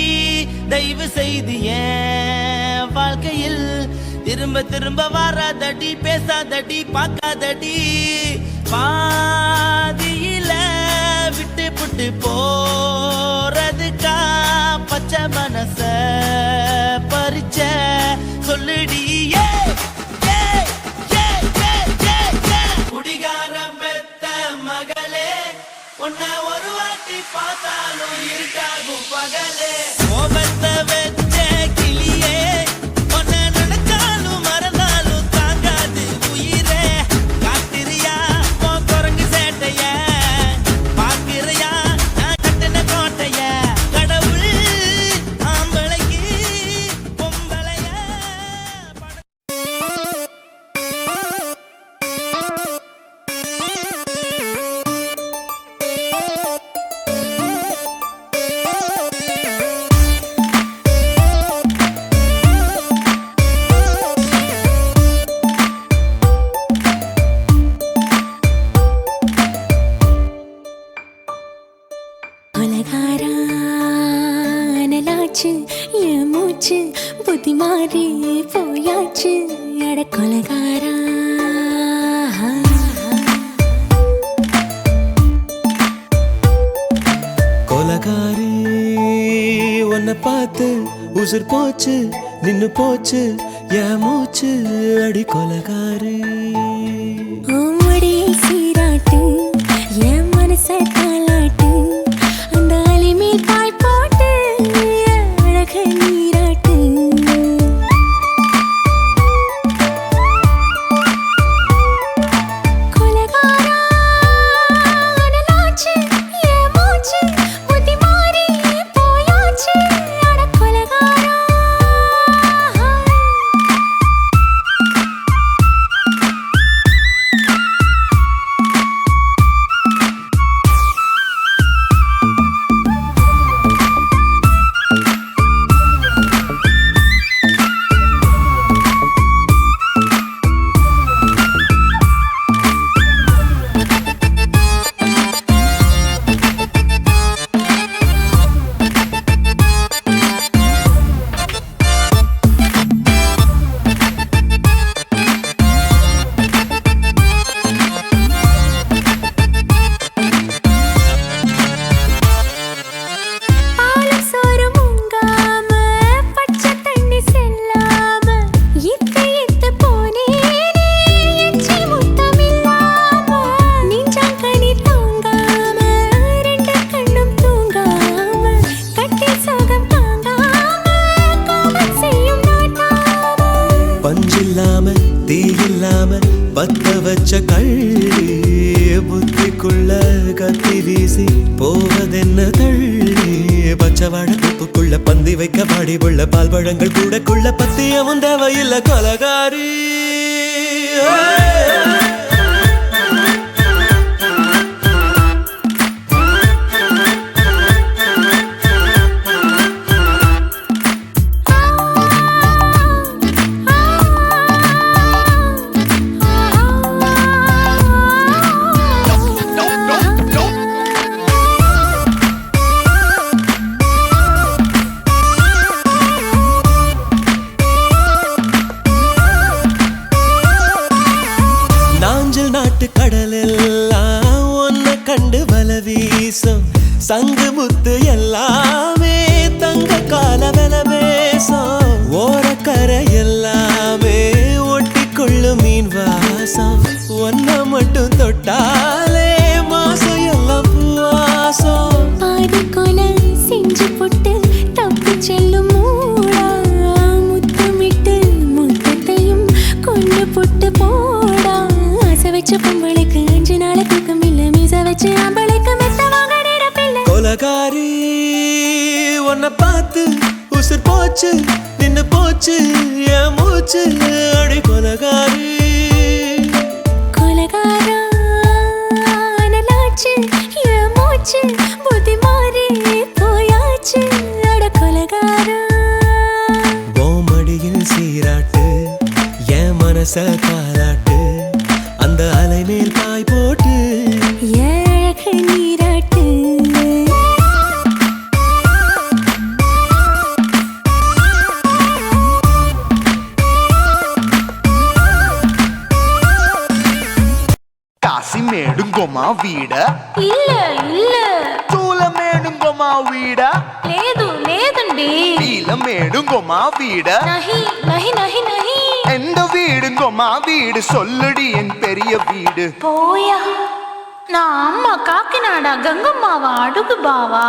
தயவு செய்து என் வாழ்க்கையில் திரும்ப திரும்ப வராதடி பேசாதடி பார்க்காதடி பாதியில விட்டு புட்டு போறதுக்கா பச்சை மனச பறிச்ச சொல்லுடி குடிகாரம் பெத்த மகளே உன்னை ஒரு வாட்டி பார்த்தாலும் இருட்டாகும் பகலே கோபத்தை வச்ச கிளியே உன்னை நினைச்சாலும் மறந்தாலும் தாங்காது உயிரே காத்திரியா உன் குரங்கு சேட்டைய பாக்கிறையா நான் கட்டின கோட்டைய கடவுள் ஆம்பளைக்கு பொம்பளைய கொலகாரானலாச்சு என் மூச்சு புத்தி மாறி போயாச்சு எட கொலகாரா கொலகாரி உன்னை பார்த்து உசுர் போச்சு நின்னு போச்சு என் மூச்சு அடி கொலகாரி ஆமடி சீராட்டு என் மனச தாளாட்டு அந்த அலிமேல் பாய் போட்டு என் அழக நீராட்டு கொலகாரா அனலாச்சு என் மூச்சு புத்தி மாறி போயாச்சு அட கொலகாரா பஞ்சில்லாம தீ இல்லாம பத்த வச்ச கள்ளி புத்திக்குள்ள கத்தி வீசி போவதென்ன தள்ளி பச்சவாட தூப்புக்குள்ள பந்தி வைக்க பாடி உள்ள பால் பழங்கள் கூடக்குள்ள பத்தியமும் தேவையில்லை கொலகாரி கடலெல்லாம் ஒன்ன கண்டு வல வீசும் சங்கு முத்து எல்லாமே தங்க கால வெல பேசும் ஓரக்கரை எல்லாமே ஒட்டிக்கொள்ளும் மீன் வாசம் ஒன்ன மட்டும் தொட்டாலே மாசம் எல்லாம் பூவாசம் பாதி கொலை செஞ்சு போட்டு தப்பி செல்லும் மூடா முத்தமிட்டு முத்தத்தையும் கொண்டு போட்டு போடா வச்ச பொம்பளைக்கு 5 நாள் தூக்கம் இல்ல மீச வச்சு ஆம்பளைக்கு மெத்த வாங்க நிரப்பில்லை கொலகாரி உன்னை பார்த்து உசுர் போச்சு நின்னு போச்சு என் மூச்சு அடி கொலகாரி கொலகாரா நலாச்சு என் மூச்சு புத்தி மாறி போயாச்சு அட கொலகாரா மடியில் சீராட்டு என் மனச காலாட்டு அந்த அலை மேல் பாய் போட்டு ஏழக நீராட்டு காசி மேடுங்கோமா வீட இல்ல இல்ல தூல மேடுங்கோமா வீட లేదు లేదండి நீல மேடுங்கோமா வீட నహి నహి నహి నహి எந்த வீடுங்கோமா வீடு சொல்லுடி என் பெரிய வீடு పోయా నా అమ్మ కాకినాడ గంగమ్మావా అడుగు బావా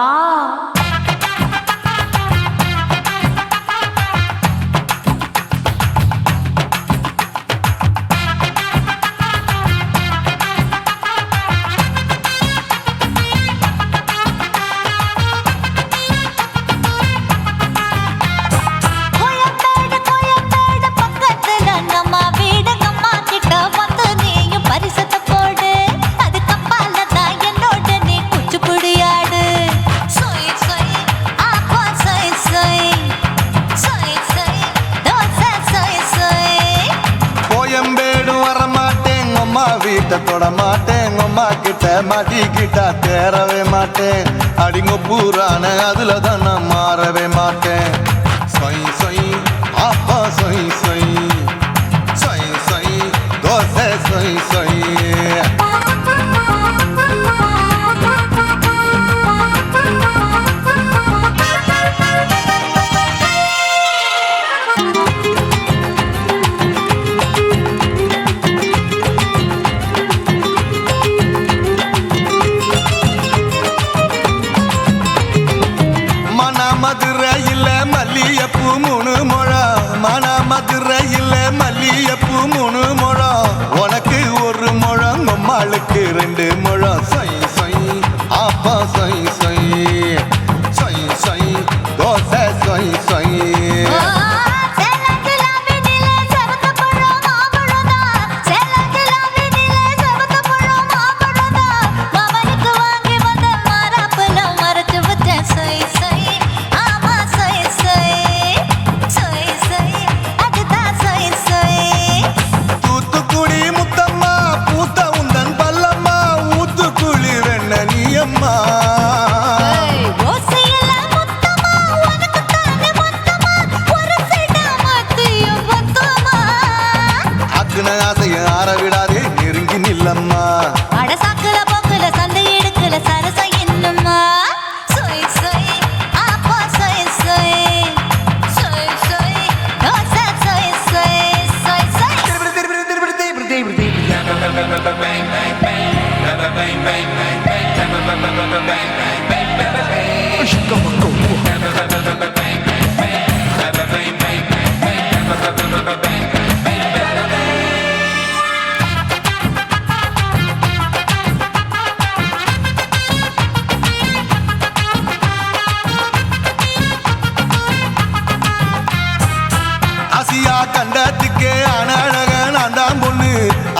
வீட்டை தொட மாட்டேன் அம்மா கிட்ட மாட்டிக்கிட்டா தேரவே மாட்டேன் அடிங்க பூரான அதுல தான் நான் மாறவே மாட்டேன் சொய் சொய் ஆப்பா சொய் சொய் சொய் சொய் தோசை சொய் சொய் மதுரையில்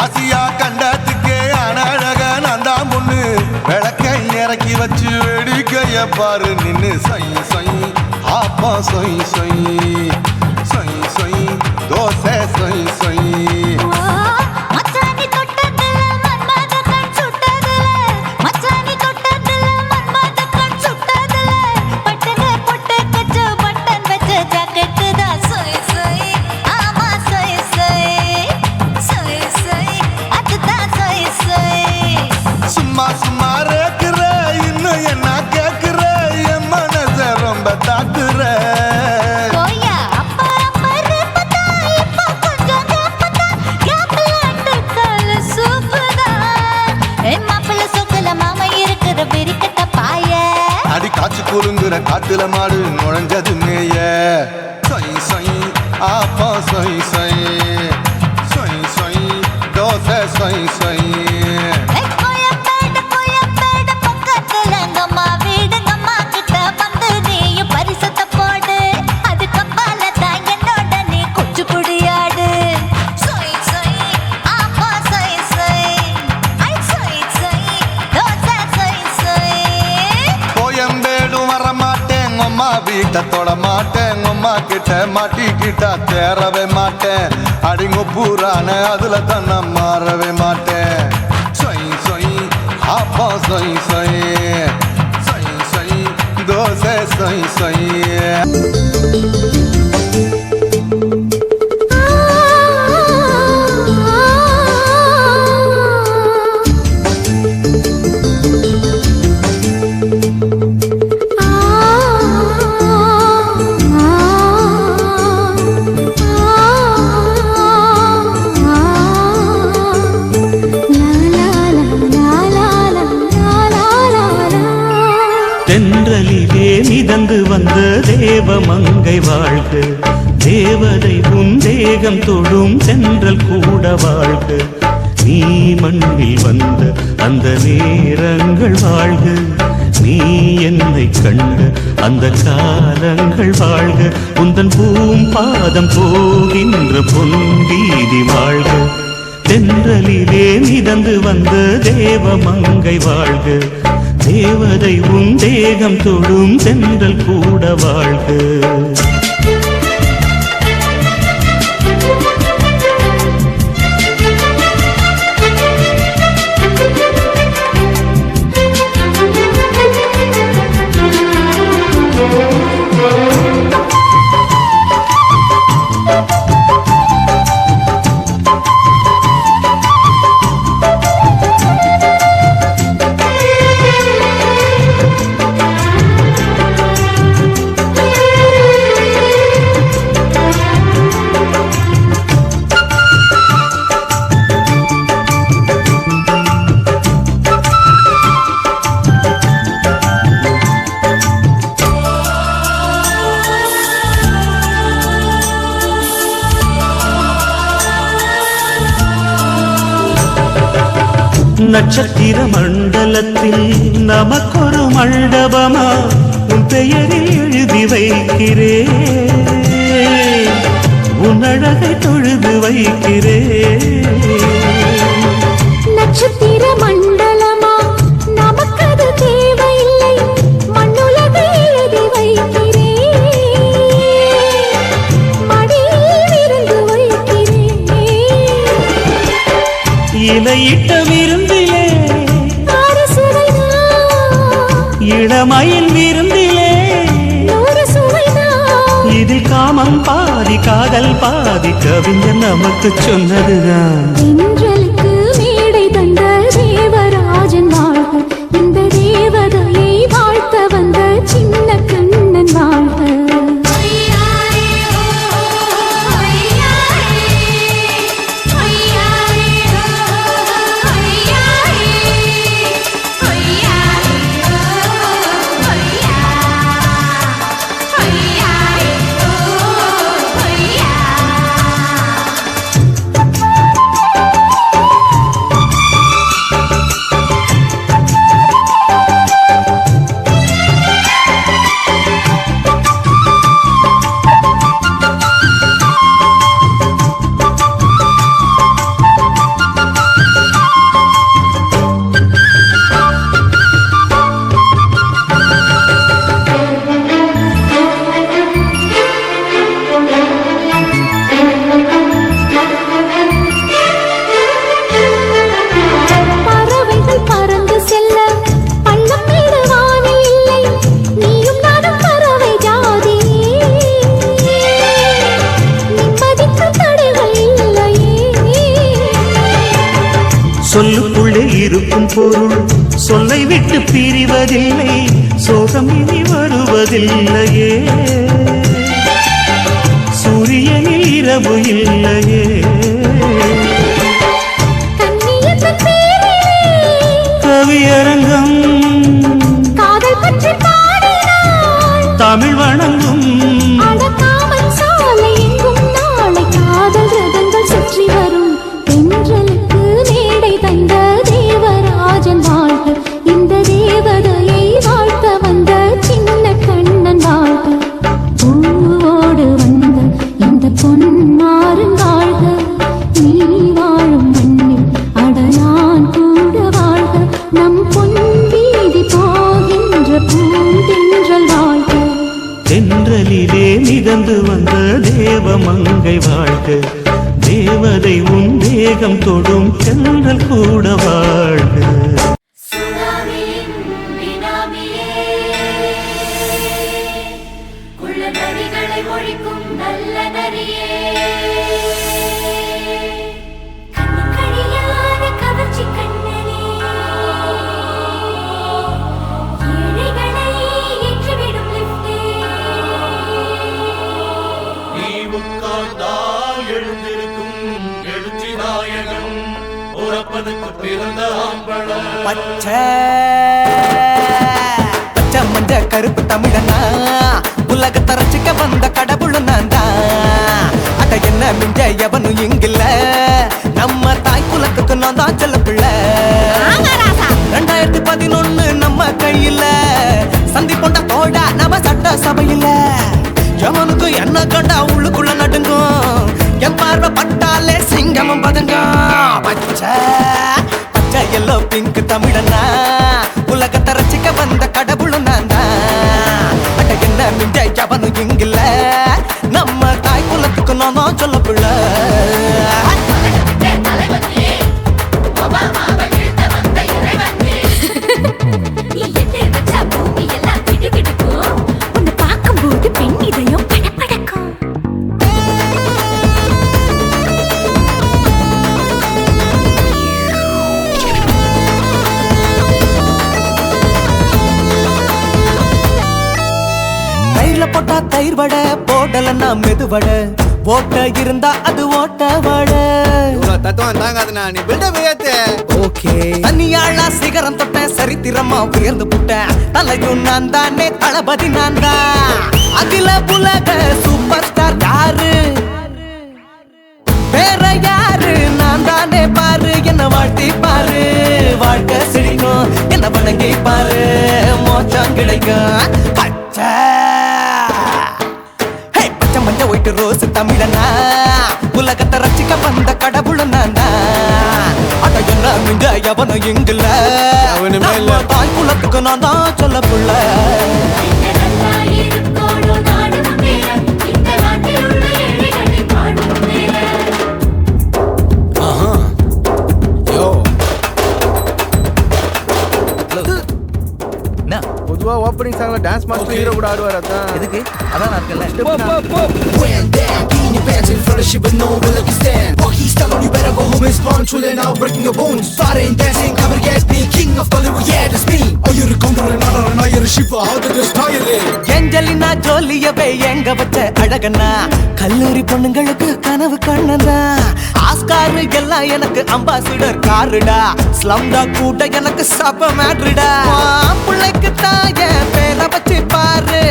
ஆசியா கண்டத்துக்கே அனழக நான் தான் பொண்ணு விளக்கை இறக்கி வச்சு வேடிக்கைய பாரு நின்னு சொய் சொய் ஆப்பா சொய் சொய் சொய் சொய் தோசை சொய் சொய் மச்சானி தொட்டதுல மன்மத கண் சுட்டதுல மச்சானி தொட்டதுல மன்மத கண் சுட்டதுல பட்டன பொட்ட கச்ச பட்டன் வச்ச ஜாக்கெட் தான் சொய் சொய் ஆமா சொய் சொய் சொய் சொய் அதுதான் சொய் சொய் சும்மா சும்மா ரேக்குற இன்னும் என்ன கேக்குற என் மனச ரொம்ப தாக்குற போயா அப்பா அப்பா ரேப்பதா இப்போ கொஞ்சம் கேப்பதா கேப்பலாட்டு கால சூப்பதா மாப்பிள்ள சொக்கல மாமா இருக்கிற வெறிக்கட்ட பாய அடி காய்ச்சி குலுங்குற காட்டுல மாடு நுழைஞ்சது மேய சொய் சொய் ஆப்பா சொய் சொய் சொய் சொய் தோசை சொய் சொய் கோயம்பேடு பக்கத்துல எங்கம்மா வீடு அம்மா கிட்ட வந்து நீயும் பரிசத்தை போடு அதுக்கப்பால தான் என்னோட நீ குச்சி புடியாடு சொய் சொய் ஆப்பா சொய் சொய் ஐ சொய் சொய் தோசை சொய் சொய் கோயம்பேடு வர மாட்டேன் அம்மா வீட்டை தொட மாட்டேன் அம்மா கிட்ட மாட்டிக்கிட்டா தேரவே மாட்டேன் அடிங்க பூரான அதுல தான் நான் மாறவே மாட்டேன் சொய் சொய் ஆப்பா சொய் சொய் சொய் சொய் தோசை சொய் சொய் தென்றலிலே மிதந்து வந்த தேவமங்கை வாழ்க தேவதை உன் தேகம் தொடும் சென்றல் கூட வாழ்க நீ மண்ணில் வந்த அந்த நேரங்கள் வாழ்க நீ என்னை கண்ட அந்த காலங்கள் வாழ்க உந்தன் பூம்பாதம் போகின்ற பொன்வீதி வாழ்க தென்றலிலே மிதந்து வந்த தேவமங்கை வாழ்க தேவதை உன் தேகம் தொடும் சென்றல் கூட வாழ்க நட்சத்திர மண்டலத்தில் நமக்கொரு மண்டபமா உன் பெயரில் எழுதி வைக்கிறேன் உன் அழகை தொழுது வைக்கிறேன் நட்சத்திர மண்டலமா நமக்கது தேவையில்லை மண்ணுலகை எழுதி வைக்கிறேன் மடியில் இருந்து வைக்கிறேன் இலையிட்ட விருந்திலே இளமயில் விருந்திலே இதில் காமம் பாதி காதல் பாதி கவிஞர் நமக்கு சொன்னதுதான் தென்றலுக்கு மேடை தந்த தேவராஜன் வாழ்க இந்த தேவதையை வாழ்த்த வந்த சின்ன கண்ணன் வாழ்க பொருள் சொல்லை விட்டு பிரிவதில்லை, சோகம் இனி வருவதில்லையே. சூரியனில் இரவு இல்லையே. கவியரங்கம் காதல் பற்றி பாடினாள், தமிழ் வணங்கும் அடக்காமல் சாலை எங்கும் நாளை காதல் ரதங்கள் சுற்றி வரும். தென்றலுக்கு மேடை தந்த தேவராஜன் வாழ்க, இந்த தேவதையை வாழ்த்த வந்த சின்ன கண்ணன் வாழ்க. பூவோடு வந்த இந்த பொன்மாறும் வாழ்க, நீ வாழும் மண்ணில் அடையான் கூட வாழ்க. நம் பொன் வீதி போகின்ற பூந்தென்றல் வாழ்க. தென்றலிலே மிதந்து வந்த தேவமங்கை வாழ்க, தேவதை உன் தேகம் தொடும் தென்றல் கூட வாழ்க. ஒழிக்கும் நல்ல நரியே, கவர்ச்சி கண்ணனே, ஏழைகளை ஏற்றிவிடும் லிப்டே. நீ உட்கார்ந்தால் எழுந்திருக்கும் எழுச்சி நாயகன், உறப்பதுக்கு பிறந்த ஆம்பளம். பச்சை மஞ்ச கருப்பு தமிழனா, உலகத்தை ரசிக்க வந்த கடவுள் நான் தான். அட என்ன மிஞ்ச எவனும் இங்கில்ல, நம்ம தாய் குலத்துக்கு நான் தான் செல்ல பிள்ளை. 2011 நம்ம கையில சந்தி போண்டா தோடா நம்ம சட்ட சபையில. எவனுக்கு என்ன கண்டா உள்ளுக்குள்ள நடுங்கும், என் பார்வை பட்டாலே சிங்கமும் பதுங்கும். பச்சை பச்சை எல்லோ பிங்க் தமிழனா, உலகத்தை ரசிக்க வந்த கடவுளும் நான் தான். அட என்ன மிஞ்ச எவனும் இங்கில்ல, நம்ம தாய் குலத்துக்கு நான் தான் சொல்ல பிள்ளை. உன்னை பார்க்கும்போது பெண் இதயம் படபடக்கும். தயிர்ல போட்டா தயிர் வடை, போடலன்னா மெது வடை, ஓட்ட இருந்தா அது ஓட்ட வடை. தத்துவம் தாங்காதுண்ணா, நீ பில்டப் ஏத்து. ஓகே தனியாளா சிகரம் தொட்டேன், சரித்திரமா உயர்ந்து புட்டேன். தலையும் நான் தானே, தளபதி நான் தான். அகில உலக சூப்பர் ஸ்டார் யாரு, வேற யாரு, நான் தானே பாரு. என்ன வாழ்த்தி பாரு, வாழ்க்கை சிரிக்கும். என்ன வணங்கி பாரு, மோச்சம் கிடைக்கும். பச்சை பச்சை மஞ்ச ஒயிட்டு ரோஸ் தமிழனா, உலகத்தை ரசிக்க வந்த கடவுள் நான் தான். அட என்ன மிஞ்ச எவனும் இங்கில்ல, நம்ம தாய் குலத்துக்கு நான் தான் சொல்ல புள்ள. பொதுவா ஓப்பனிங் சாங்ல டான்ஸ் மாஸ்டர் ஹீரோ கூட ஆடுவார். அதான் எதுக்கு? அதான் நான் இருக்கல. ஏஞ்சலினா ஜோலியவே எங்க வச்ச அழகனா, கல்லூரி பொண்ணுங்களுக்கு கனவு கண்ணனா. ஆஸ்கார் எல்லாம் எனக்கு அம்பாசிடர் காருடா, ஸ்லம்டா கூட எனக்கு சப மேட்ருடா. பிள்ளைக்கு தாய பேரை வச்சு பாரு,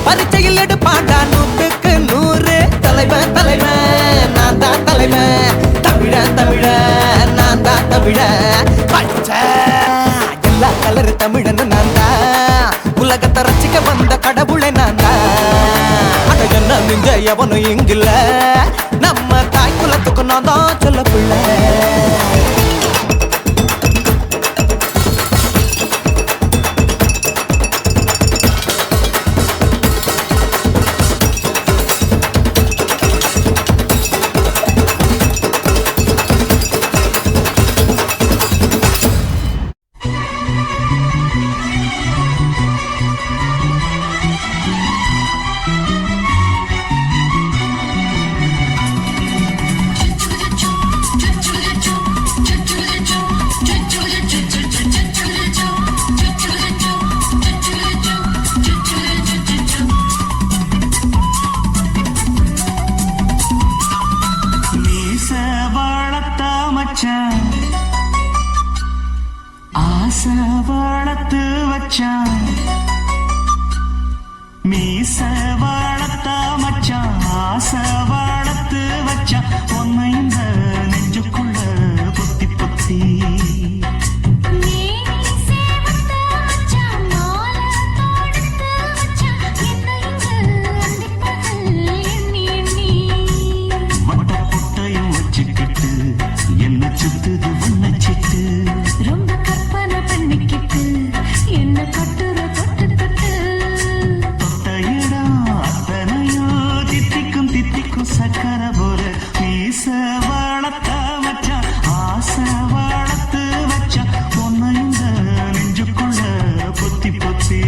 பரீட்சையில் எடுப்பாண்டா 100க்கு 100. தலைவன் தலைவன் நான் தான் தலைவன், தமிழன் தமிழன் நான் தான் தமிழன். பச்சை எல்லா கலரு தமிழன் நான் தான், உலகத்தை ரசிக்க வந்த கடவுளை நான் தான். அட என்ன மிஞ்ச எவனும் இங்கில்ல, நம்ம தாய் குலத்துக்கு நான் தான் சொல்ல பிள்ளை. சக்கர போல மீச வளர்த்த வச்சான் ஆசை வளர்த்து வச்சான் பொண்ணு இந்த நெஞ்சுக்குள்ள பொத்தி பொத்தி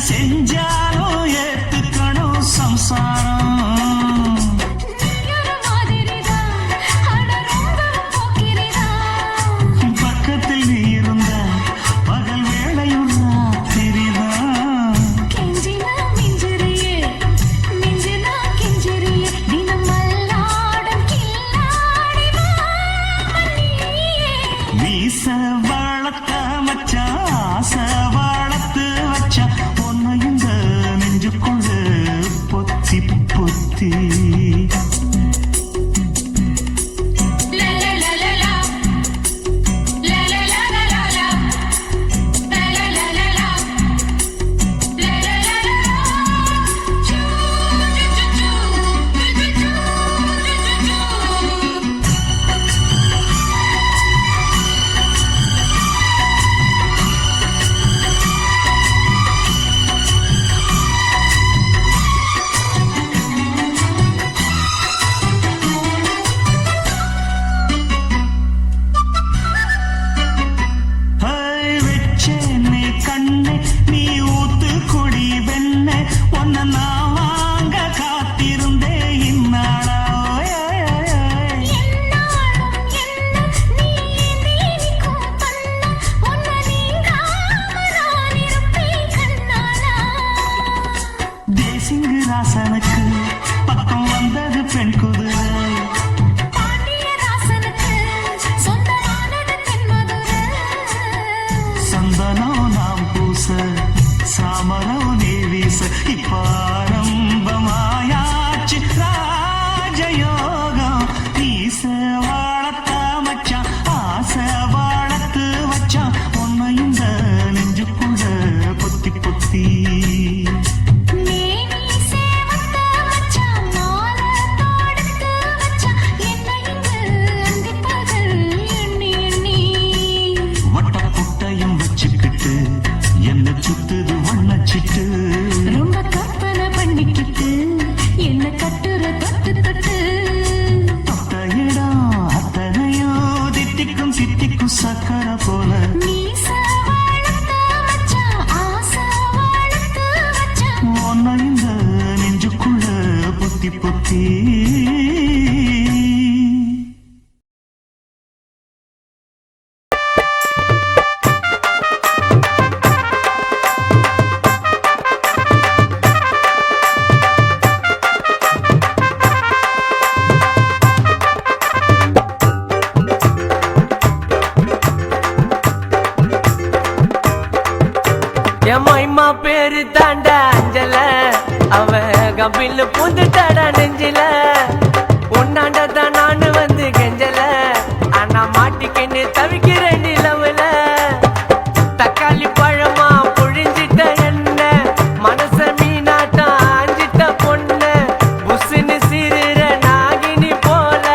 செஞ்சாலும் ஏத்துக்கணும் சம்சாரம் பக்கத்தில் நீ இருந்த பகல் வேளையும் ராத்திரிதான் வீச வளர்த்த மச்சா ஆசை வளர்த்து வச்சா பொண்ணு இந்த நெஞ்சுக்குள்ள பொத்தி பொத்தி ராசனுக்கு பக்கம் வந்தது பெண் குதிரை சந்தனம் நாம் பூச சாமரம் நீ வீச இப்பாரம்பமாயாச்சு ராஜயோகம் வீச வளர்த்த மச்சான் ஆசை வளர்த்து வச்சான் உன்னை இந்த நெஞ்சுக்குள்ள பொத்தி பொத்தி சுத்துது வண்ணச்சிட்டு ரொம்ப கற்பனை பண்ணிக்கிட்டு என்ன கட்டுற தொட்டு தொட்டு தொட்ட இடம் அத்தனையோ தித்திக்கும் தித்திக்கும் சக்கர போல ஒன்ன இந்த நெஞ்சுக்குள்ள பொத்தி பொத்தி எம்மா பேரு தாண்ட அஞ்சல அவ கபில் புந்துட்டாட நெஞ்சில உன்னாண்டதான் நானு வந்து கெஞ்சல ஆனா மாட்டிக்கின்னு தவிக்கிறேன் நிலவுல தக்காளி பழமா புழிஞ்சிட்ட என்ன மனச மீனாட்டா ஆஞ்சிட்ட பொண்ணு புசுன்னு சிறுற நாகினி போல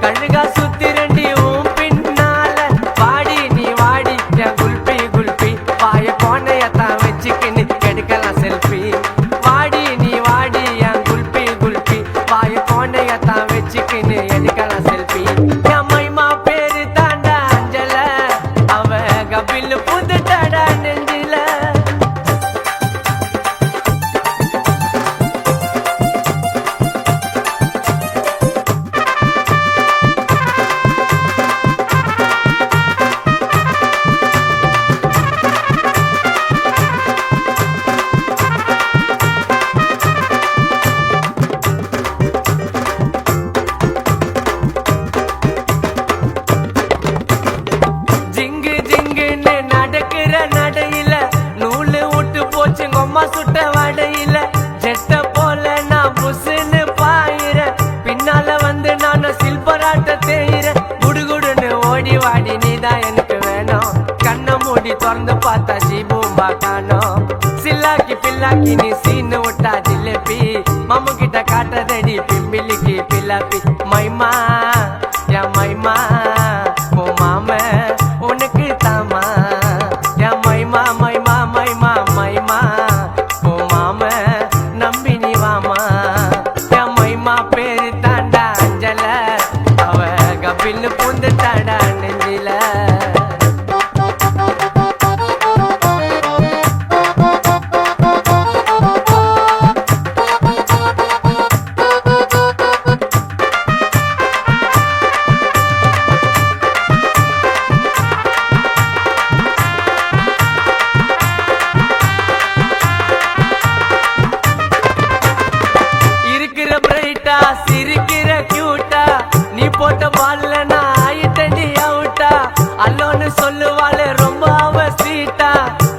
கழுகா சுத்தி ரெண்டி உன் பின்னால வாடி நீ வாடி என் குல்பி குல்பி வாய போனையத்தான் வச்சுக்கின்னு எடுக்கலாம் செல்ஃபி வாடி நீ வாடி என் குல்பி மாமா சுட்ட வடையில ஜெட்ட போல நான் புசுன்னு பாயிர பின்னால வந்து நான் சில்பராட்ட தேயிற குடுகுடுன்னு ஓடி வாடி நீதான் எனக்கு வேணும் கண்ணை மூடி திறந்து பார்த்தா ஜீபூம்பா காணோம் சில்லாக்கி பில்லாக்கி நீ சீனு விட்டா ஜிலேபி மாமு கிட்ட காட்டுறதடி பிம்பிலிக்கு பில்லாப்பி மைமா என் மைமா ஓ மாம உனக்கு தாமா என் மைமா மைமா மைமா மைமா ஓ மாம நம்பி நீ வாமா என் மைமா பேரு தாண்டா அஞ்சல அவ கபின்னு பூந்து தாண்டா நெஞ்சில சிரிக்கிற கியூட்டா நீ போட்ட பால்ல நான் ஆயிட்டண்டி அவுட்டா அல்லோன்னு சொல்லுவாளே ரொம்ப அவ ஸ்வீட்டா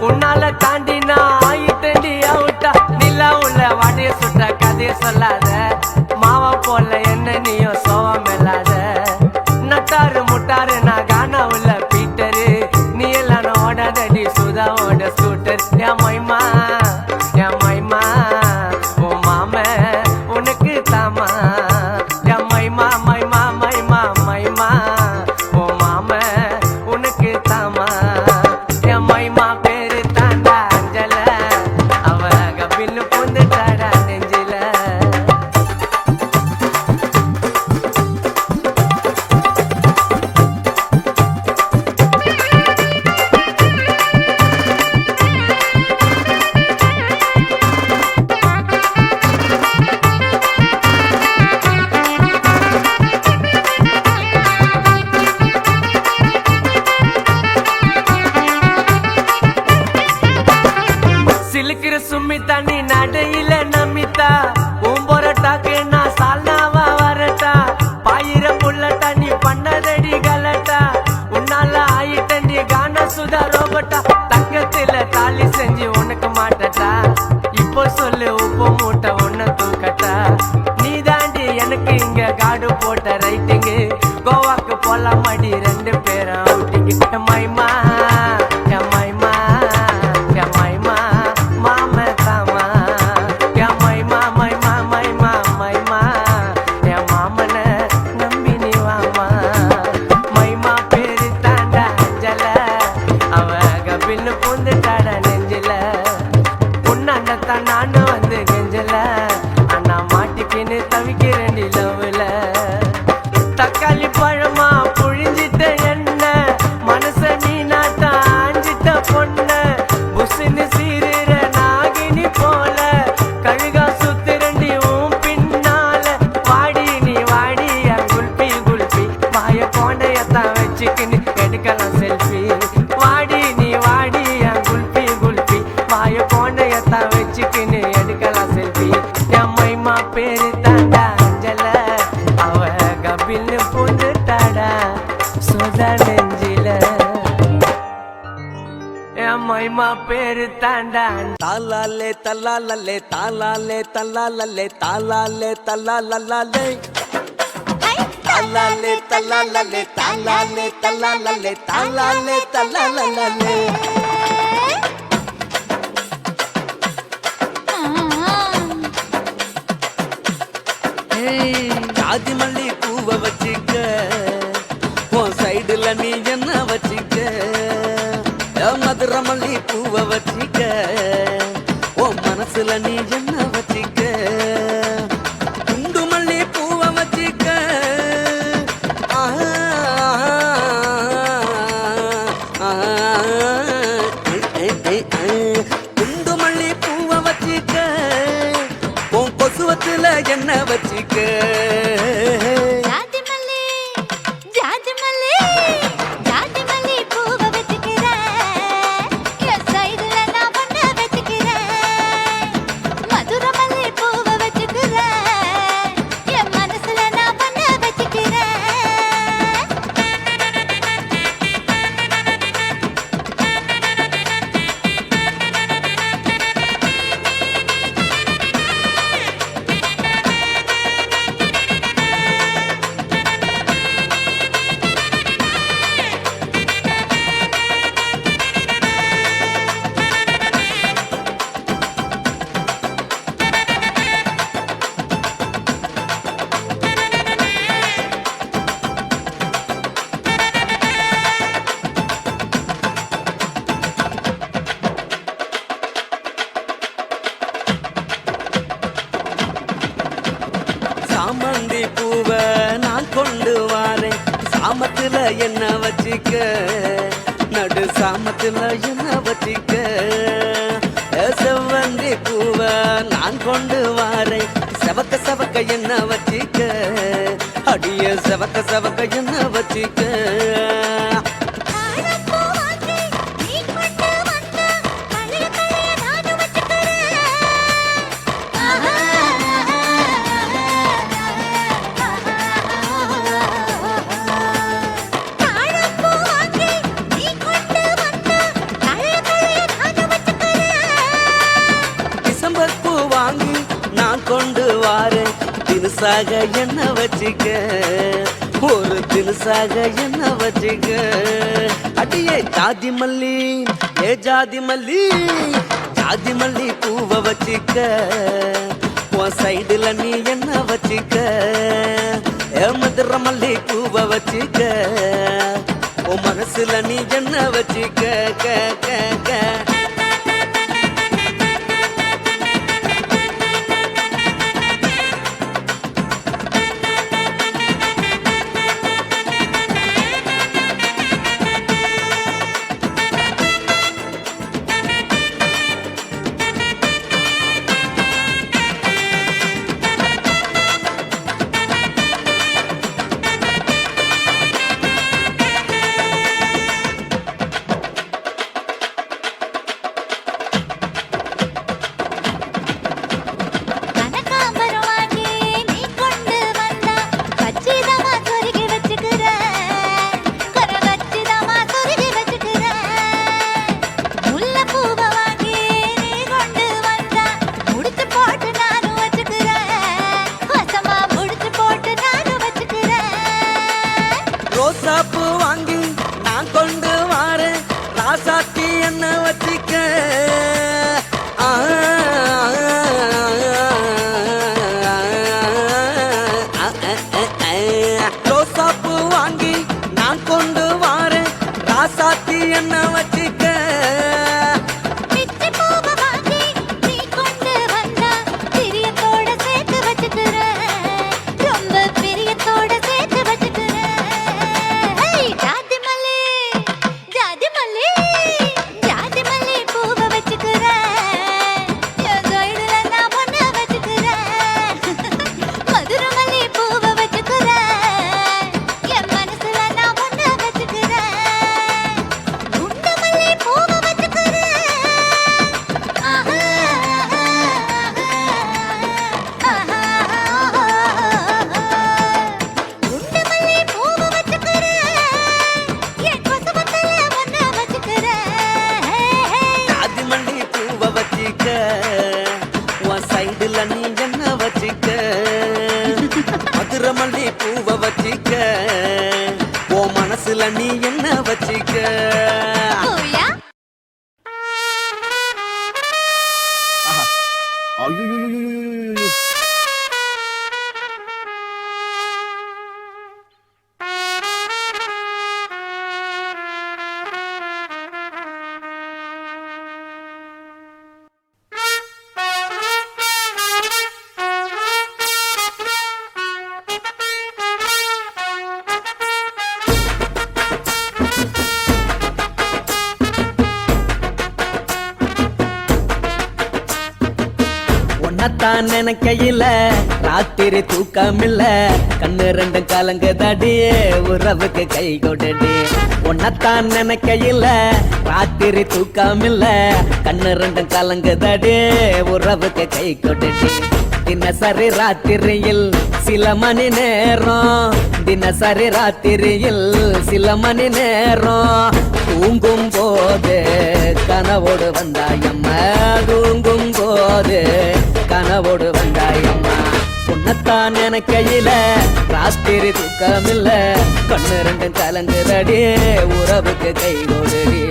உன்னால தாண்டி நான் ஆயிட்டண்டி அவுட்டா நிலா உள்ள வடைய சுட்ட கதைய சொல்லாத மாவா போல என்ன நீயும் சோவம் இல்லாத நட்டாரு முட்டாரு நான் கானா உள்ள பீட்டரு நீ எல்லாம் ஓடாதடி சுதாவோட ஸ்கூட்டர் என் மைமா என் மைமா ஓ மாம உனக்கு தாமா என் மைமா மைமா மைமா மைமா ஓ மாம உனக்கு தாமா என் மைமா பேரு தாண்டா அஞ்சல அவ கபின்னு பொந்து தாடா நெஞ்சில சிலுக்கிற சுமித்தா நீ நடையில நமித்தா உம்பொரட்டாக்கு நான் சால்னாவா வரட்டா பாயிர புள்ளட்டா நீ பண்ணதடி கலட்டா உன்னால ஆயிட்டண்டி கான சுதா ரோபட்டா தங்கத்துல தாலி செஞ்சு உனக்கு மாட்டட்டா இப்போ சொல்லு உப்பு மூட்டை உன்ன தூக்கட்டா நீ தாண்டி எனக்கு இங்க காடு போட்ட ரைட்டிங்கு கோவாக்கு போலாம் அடி ரெண்டு பேரும் அவுட்டிங்கு மைமா என் மைமா என் மைமா மாம தாமா என் மைமா மைமா மைமா மைமா என் மாமன நம்பி நீ வாமா மைமா பேரு தாண்டா அஞ்சல அவ கபின்னு பூந்து தாடா நெஞ்சில உன்னாண்டத்தான் நானும் வந்து கெஞ்சல அண்ணா மாட்டிக்கின்னு தவிக்கிறேன் லவ்ல தக்காளி பழமா புழிஞ்சிட்ட என்ன மனச நீ நாட்டா ஆஞ்சிட்ட பொண்ண புசுன்னு சீருற நாகினி போல கழுகா சுத்திரண்டி உன் பின்னால வாடி நீ வாடி குல்பி குல்பி வாய கோண்டையத்தான் வச்சுக்கின்னு எடுக்கலாம் செல்ஃபி வாடி நீ வாடி குல்பி குல்பி வாய கோண்டையத்தான் வச்சுக்கின்னு எடுக்கலாம் செல்ஃபி என் மைமா பேரு தாண்டா அஞ்சல அவ கபின்னு பூந்து தாடா சுதா நெஞ்சில என் மைமா பேரு தாண்டா தாலாலே தல்லாலே தாலாலே தல்லாலே தாலாலே தல்லாலே தாலாலே தல்லாலே தாலாலே தல்லாலே தாலாலே தல்லாலே ஜாதி மல்லி பூவை வச்சுக்க உன் சைடுல நீ என்ன வச்சுக்க மதுரை மல்லி பூவை வச்சுக்க உன் மனசுல நீ என்ன வச்சுக்க குண்டு மல்லி பூவை வச்சுக்க குண்டு மல்லி பூவை வச்சுக்க உன் கொசுவத்துல என்ன வச்சுக்க ஜாதி மல்லி ஜாதி மல்லி ஜாதி மல்லி பூவை வச்சுக்கிறேன் என் சைடுல நான் பண்ண வச்சுக்கிறேன் மதுரை மல்லி பூவை வச்சுக்கிறேன் என் மனசுல நான் பண்ண வச்சுக்கிறேன் சாமந்தி பூவை நான் கொண்டு வாரேன் சாமத்துல என்ன வச்சிக்க நடு சாமத்துல என்ன வச்சிக்க செவ்வந்தி பூவை நான் கொண்டு வாரேன் செவக்க செவக்க என்ன வச்சிக்க அடிய செவக்க செவக்க என்ன வச்சிக்க கொண்டு வாரேன் தினுசாக என்ன வச்சிக்க ஒரு தினுசாக என்ன வச்சிக்க அடியே ஜாதி மல்லி ஏ ஜாதி மல்லி ஜாதி மல்லி பூவை வச்சிக்க உன் சைடுல நீ என்ன வச்சிக்க ஏ மதுரை மல்லி பூவை வச்சிக்க உன் மனசுல நீ என்ன வச்சிக்க க க க ரோசாப்பூ வாங்கி நான் கொண்டு வாரேன் ராசாத்தி என்ன வச்சிக்க ரோசாப்பூ வாங்கி நான் கொண்டு வாரேன் ராசாத்தி என்ன வச்சிக்க மதுரை மல்லி பூவை வச்சிக்க உன் மனசுல நீ என்ன வச்சிக்க தான் நினைக்கையில ராத்திரி தூக்கமில்ல கண்ணு ரெண்டும் கலங்குதடியே உறவுக்கு கை கொடடி உன்னத்தான் நினைக்கையில ராத்திரி தூக்கமில்ல கண்ணு ரெண்டும் கலங்குதடியே உறவுக்கு கை கொடடி தினசரி ராத்திரியில் சில மணி நேரம் தினசரி ராத்திரியில் சில மணி நேரம் தூங்கும் போது கனவோடு வந்தாயம்மா தூங்கும் போது கனவோடு வந்தாயம்மா உன்னத்தான் நினைக்கையில ராத்திரி தூக்கமில்ல கண்ணு ரெண்டும் கலங்குதடி உறவுக்கு கை கொடுடி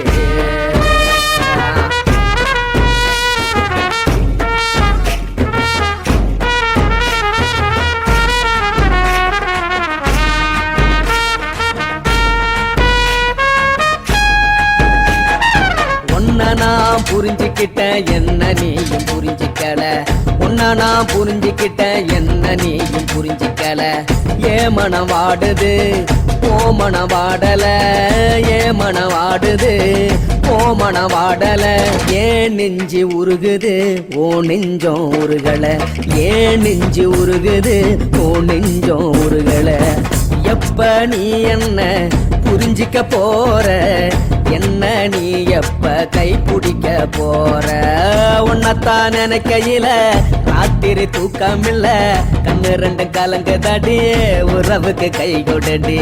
நான் புரிஞ்சுக்கிட்ட என்ன நீயும் புரிஞ்சுக்கல உன்ன நான் புரிஞ்சுக்கிட்டேன் என்ன நீயும் புரிஞ்சுக்கல ஏ மனம் வாடுது ஓ மனம் வாடல ஏ மனம் வாடுது ஓ மனம் வாடல ஏன் நெஞ்சு உருகுது ஓ நெஞ்சம் உருகல ஏன் நெஞ்சு உருகுது ஓ நெஞ்சம் உருகல எப்ப நீ என்ன புரிஞ்சிக்க போற என்ன நீ எப்ப கை பிடிக்க போற உன்னத்தான் நினைக்கையில ராத்திரி தூக்கம் இல்ல கண்ணு ரெண்டு கலங்குதடி உறவுக்கு கை கொடுடி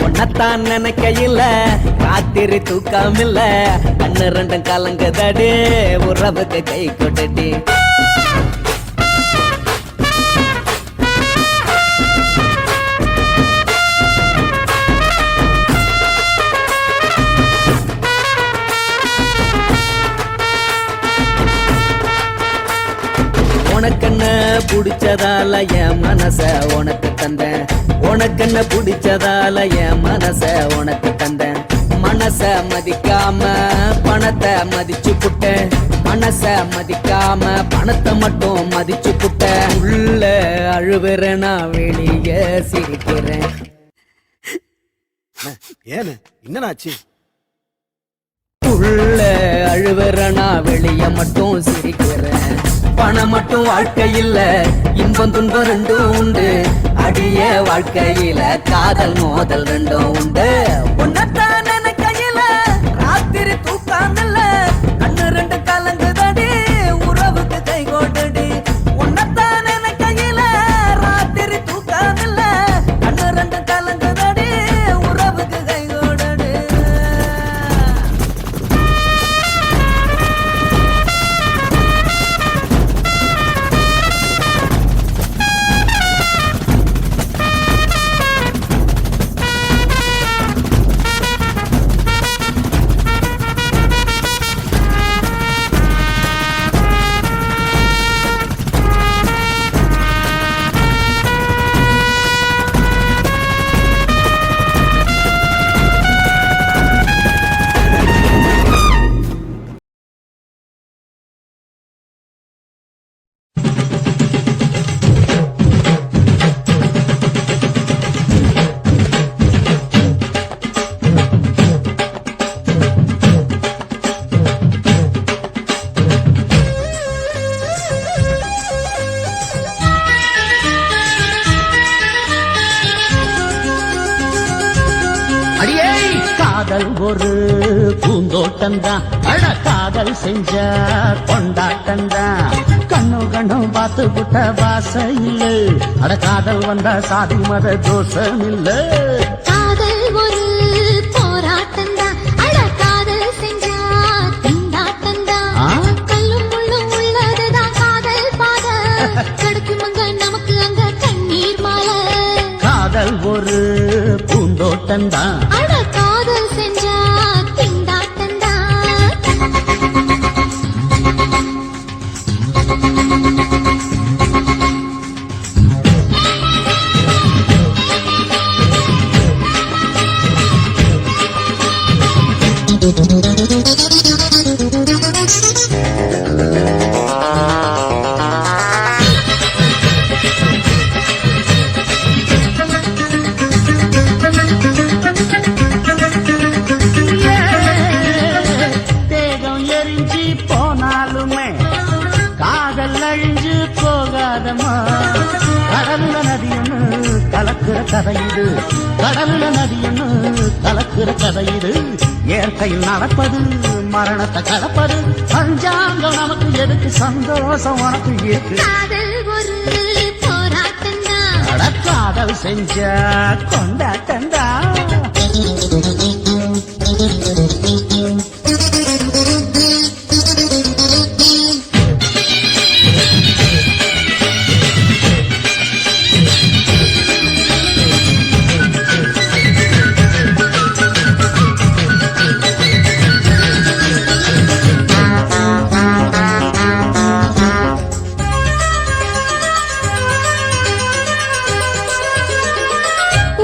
உன்னத்தான் நினைக்கையில ராத்திரி தூக்கம் இல்ல கண்ணு ரெண்டு கலங்குதடி உறவுக்கு கை கொடுடி உனக்கென்ன பிடிச்சதால என் மனச உனக்கு தந்தேன் உனக்கென்ன பிடிச்சதால என் மனச உனக்கு தந்தேன் மனச மதிக்காம பணத்தை மதிச்சு புட்டேன் மனச மதிக்காம பணத்தை மட்டும் மதிச்சு புட்டேன் உள்ள அழுவுறேன் நான் வெளியே சிரிக்கிறேன் ஏன்னு என்னன்னாச்சு உள்ள அழுவுறேன் நான் வெளியே மட்டும் சிரிக்கிறேன் பணம் மட்டும் வாழ்க்கையில இன்பம் துன்பம் ரெண்டும் உண்டு அடிய வாழ்க்கையில காதல் மோதல் ரெண்டும் உண்டு உன்னத்தான் நினைக்கையில ராத்திரி தூக்கம் இல்ல கண்ணு ரெண்டு கலங்குதடி உறவுக்கு கை கோட்டடி உன்னத்தான் நினைக்கையில ராத்திரி தூக்கம் இல்ல கண்ணு ரெண்டு கலங்குதடி உறவுக்கு கை கோட்டடி காதல் ஒரு பூந்தோட்டம்தான் அழ காதல் செஞ்ச கொண்டாட்டம்தான் கண்ணு கண்ணு பார்த்து புட்ட வாசையில் அட காதல் வந்தா சாதி மத தோஷம் இல்ல காதல் ஒரு போராட்டம்தான் அட காதல் செஞ்சா திண்டாட்டம்தான் கல்லும் முள்ளும் உள்ளதுதான் காதல் பாத கிடைக்கும் அங்க நமக்கு அங்க கண்ணீர் மாலை காதல் ஒரு பூந்தோட்டம்தான் அட காதல் செஞ்சா திண்டாட்டம்தான் தேகம் எரிஞ்சு போனாலுமே காதல் அழிஞ்சு போகாதமா கடல்ல நதியொன்னு கலக்குற கதை இது கடல்ல நதியொன்னு கலக்குற கதை இது இயற்கையில் நடப்பது மரணத்தை கலப்பது பஞ்சாங்கம் நமக்கு எதுக்கு சந்தோஷம் உனக்கு இருக்கு காதல் ஒரு போராட்டம்தான் அட காதல் செஞ்ச கொண்டாட்டம்தான்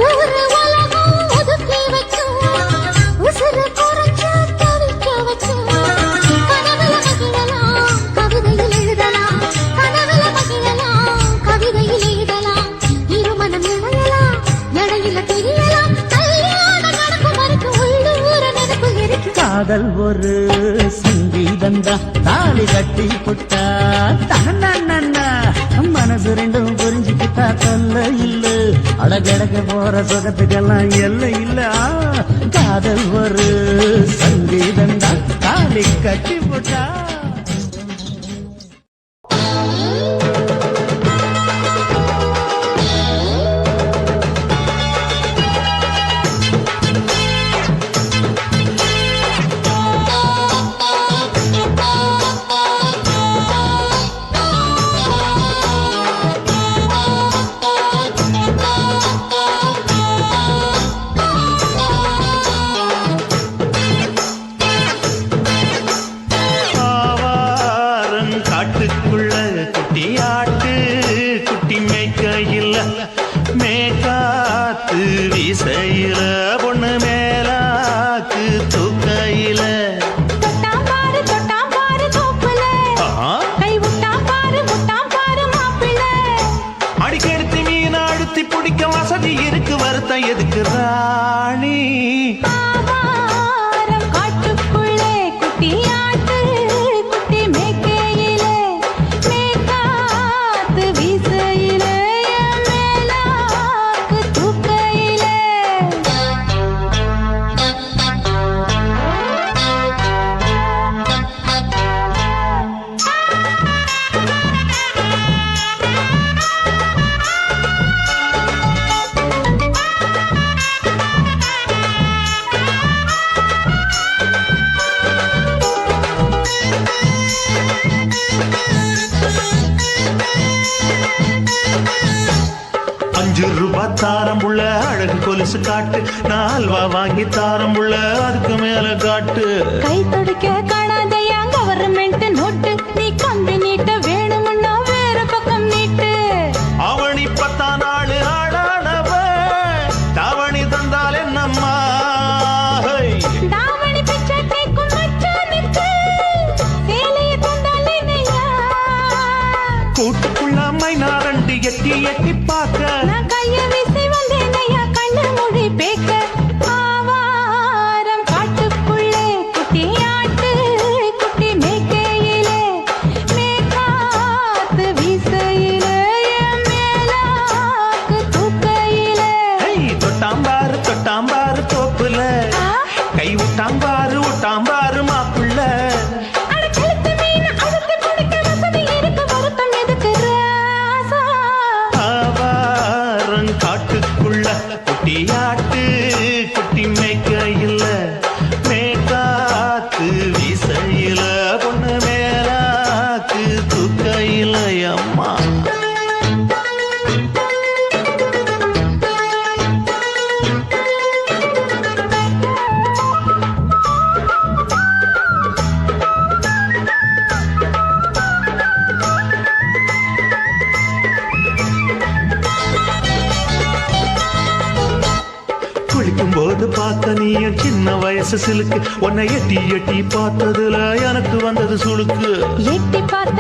ஊரு உலகம் ஒதுக்கி வைக்கும் உசுறு குறைச்ச ஒரு சங்கீதந்தா தாலி கட்டி புட்டா தனன்னா மனசு ரெண்டும் புரிஞ்சுக்கிட்டா தொல்ல இல்ல அடகடக்க போற சுகத்துக்கெல்லாம் எல்லை இல்ல காதல் ஒரு சங்கீதந்தா தாலி கட்டி புட்டா காட்டுக்குள்ள குட்டி ஆட்டு குட்டி மேய்க்கையில் மேகாத்து வீசையில பொண்ணு மேலாக்கு தூக்கையில அடிக்கெடுத்து மீன் அழுத்தி பிடிக்க வசதி இருக்கு வருத்தம் எதுக்கு ராணி ₹5 தாரம்புள்ள அழகு கொலுசு காட்டு நால்வா வாங்கி தாரம்புள்ள அதுக்கு மேல காட்டு கை தொடுக்க காணாதையா கவர்மெண்ட் நோட்டு நீ கம்பி நீட்ட வேணும்னா வேற பக்கம் நீட்டு அவனி 10 நாள் ஆடானவ தாவணி தந்தால் என்னம்மா தாவணி பிச்சை கேக்கும் மச்சானுக்கு சேலைய தந்தால் என்னையா கூட்டுக்குள்ள மைனாரண்டி எட்டி எட்டி பார்க்க நான் கைய வீசி வந்தேனையா கண்ணு மொழி பேக்க ஆவாரம் காட்டுக்குள்ளே குட்டி ஆட்டு குட்டி மேய்க்கையிலே மேகாத்து வீசையிலே என் மேலாக்கு தூக்கையிலே தொட்டாம்பாரு தோப்புல கை விட்டாம்பாரு மாப்புள்ள அடக்கழுத்து மீன் அழுத்து குடிக்க வசதி இருக்கு வருத்தம் எதுக்கு ராசா ஆவாரம் காட்டுக்குள்ள குட்டியாட்டு குட்டி மேய்க்கையில் மேகாத்து வீசையில பொண்ணு மேலாக்கு தூக்கையில அம்மா குளிக்கும் போது பார்த்த நீயும் சின்ன வயசு சிலுக்கு உன்னை எட்டி எட்டி பார்த்ததுல எனக்கு வந்தது சுளுக்கு எட்டி பார்த்த